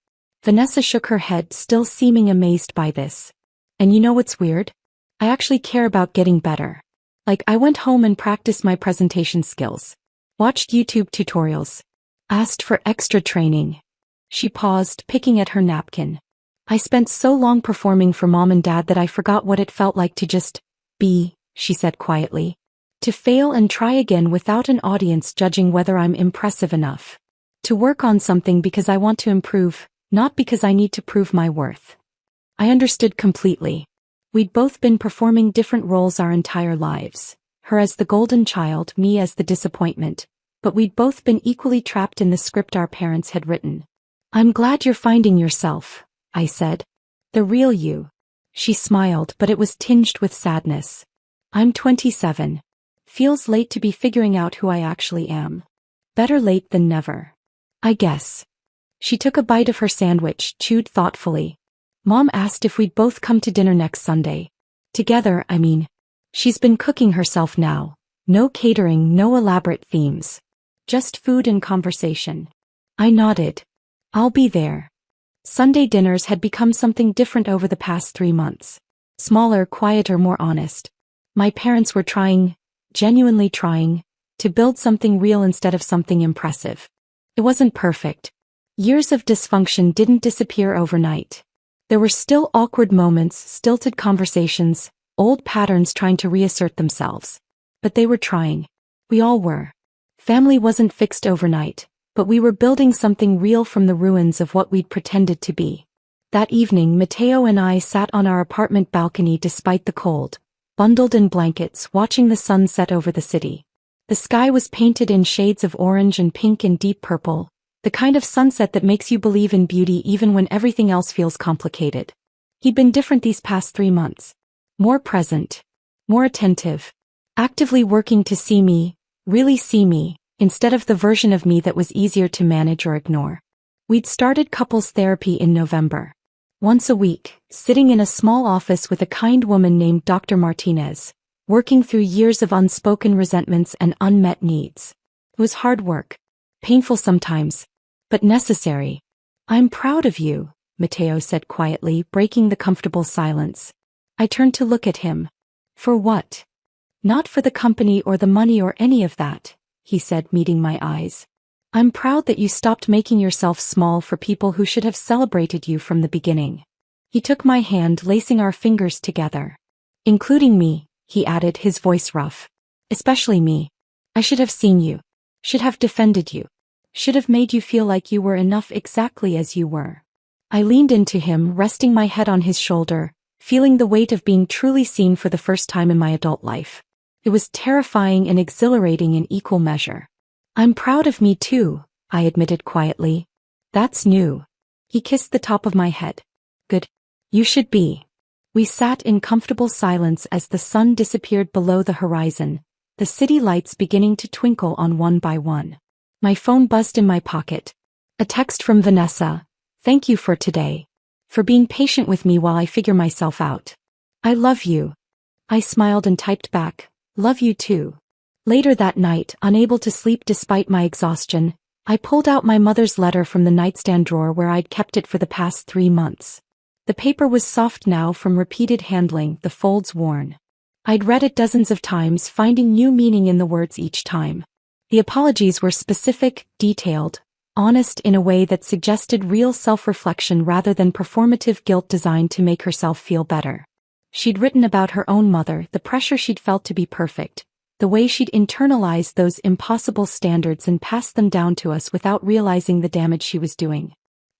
Vanessa shook her head, still seeming amazed by this. And you know what's weird? I actually care about getting better. Like, I went home and practiced my presentation skills. Watched YouTube tutorials. Asked for extra training. She paused, picking at her napkin. I spent so long performing for mom and dad that I forgot what it felt like to just be, she said quietly. To fail and try again without an audience judging whether I'm impressive enough. To work on something because I want to improve, not because I need to prove my worth. I understood completely. We'd both been performing different roles our entire lives. Her as the golden child, me as the disappointment. But we'd both been equally trapped in the script our parents had written. I'm glad you're finding yourself, I said. The real you. She smiled, but it was tinged with sadness. I'm 27. Feels late to be figuring out who I actually am. Better late than never. I guess. She took a bite of her sandwich, chewed thoughtfully. Mom asked if we'd both come to dinner next Sunday. Together, I mean. She's been cooking herself now. No catering, no elaborate themes. Just food and conversation. I nodded. I'll be there. Sunday dinners had become something different over the past 3 months. Smaller, quieter, more honest. My parents were trying, genuinely trying, to build something real instead of something impressive. It wasn't perfect. Years of dysfunction didn't disappear overnight. There were still awkward moments, stilted conversations, old patterns trying to reassert themselves. But they were trying. We all were. Family wasn't fixed overnight, but we were building something real from the ruins of what we'd pretended to be. That evening, Mateo and I sat on our apartment balcony despite the cold, bundled in blankets, watching the sun set over the city. The sky was painted in shades of orange and pink and deep purple, the kind of sunset that makes you believe in beauty even when everything else feels complicated. He'd been different these past 3 months. More present. More attentive. Actively working to see me, really see me, instead of the version of me that was easier to manage or ignore. We'd started couples therapy in November. Once a week, sitting in a small office with a kind woman named Dr. Martinez, working through years of unspoken resentments and unmet needs. It was hard work. Painful sometimes. But necessary. I'm proud of you, Mateo said quietly, breaking the comfortable silence. I turned to look at him. For what? Not for the company or the money or any of that, he said, meeting my eyes. I'm proud that you stopped making yourself small for people who should have celebrated you from the beginning. He took my hand, lacing our fingers together. Including me, he added, his voice rough. Especially me. I should have seen you. Should have defended you. Should have made you feel like you were enough exactly as you were. I leaned into him, resting my head on his shoulder, feeling the weight of being truly seen for the first time in my adult life. It was terrifying and exhilarating in equal measure. I'm proud of me too, I admitted quietly. That's new. He kissed the top of my head. Good. You should be. We sat in comfortable silence as the sun disappeared below the horizon, the city lights beginning to twinkle on one by one. My phone buzzed in my pocket. A text from Vanessa. Thank you for today. For being patient with me while I figure myself out. I love you. I smiled and typed back, love you too. Later that night, unable to sleep despite my exhaustion, I pulled out my mother's letter from the nightstand drawer where I'd kept it for the past 3 months. The paper was soft now from repeated handling, the folds worn. I'd read it dozens of times, finding new meaning in the words each time. The apologies were specific, detailed, honest in a way that suggested real self-reflection rather than performative guilt designed to make herself feel better. She'd written about her own mother, the pressure she'd felt to be perfect, the way she'd internalized those impossible standards and passed them down to us without realizing the damage she was doing.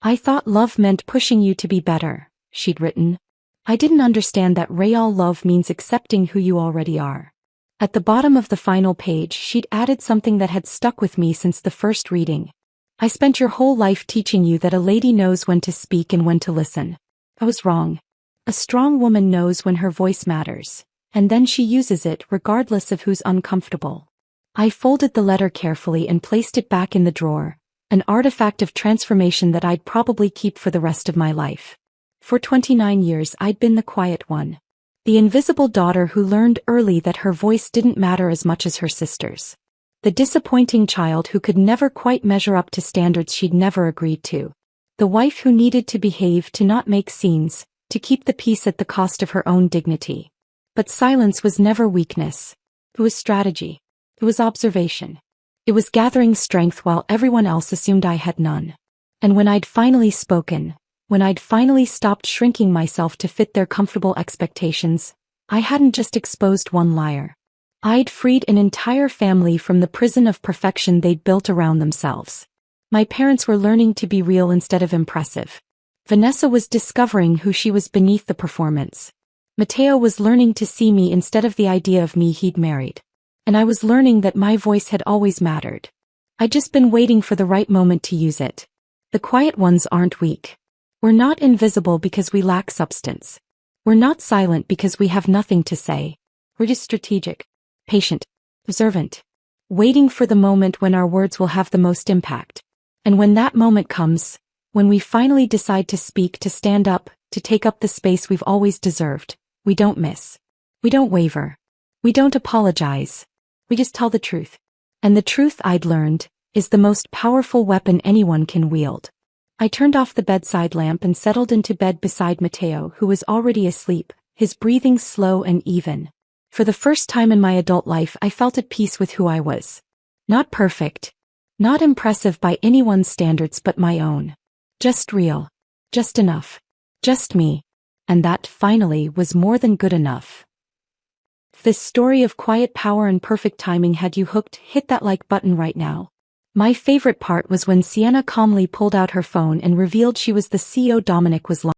I thought love meant pushing you to be better, she'd written. I didn't understand that real love means accepting who you already are. At the bottom of the final page, she'd added something that had stuck with me since the first reading. I spent your whole life teaching you that a lady knows when to speak and when to listen. I was wrong. A strong woman knows when her voice matters, and then she uses it regardless of who's uncomfortable. I folded the letter carefully and placed it back in the drawer, an artifact of transformation that I'd probably keep for the rest of my life. For 29 years I'd been the quiet one. The invisible daughter who learned early that her voice didn't matter as much as her sister's. The disappointing child who could never quite measure up to standards she'd never agreed to. The wife who needed to behave to not make scenes, to keep the peace at the cost of her own dignity. But silence was never weakness. It was strategy. It was observation. It was gathering strength while everyone else assumed I had none. And when I'd finally spoken, when I'd finally stopped shrinking myself to fit their comfortable expectations, I hadn't just exposed one liar. I'd freed an entire family from the prison of perfection they'd built around themselves. My parents were learning to be real instead of impressive. Vanessa was discovering who she was beneath the performance. Mateo was learning to see me instead of the idea of me he'd married. And I was learning that my voice had always mattered. I'd just been waiting for the right moment to use it. The quiet ones aren't weak. We're not invisible because we lack substance. We're not silent because we have nothing to say. We're just strategic, patient, observant, waiting for the moment when our words will have the most impact. And when that moment comes, when we finally decide to speak, to stand up, to take up the space we've always deserved, we don't miss. We don't waver. We don't apologize. We just tell the truth. And the truth, I'd learned, is the most powerful weapon anyone can wield. I turned off the bedside lamp and settled into bed beside Mateo, who was already asleep, his breathing slow and even. For the first time in my adult life I felt at peace with who I was. Not perfect. Not impressive by anyone's standards but my own. Just real. Just enough. Just me. And that, finally, was more than good enough. This story of quiet power and perfect timing had you hooked. Hit that like button right now. My favorite part was when Sienna calmly pulled out her phone and revealed she was the CEO Dominic was lying.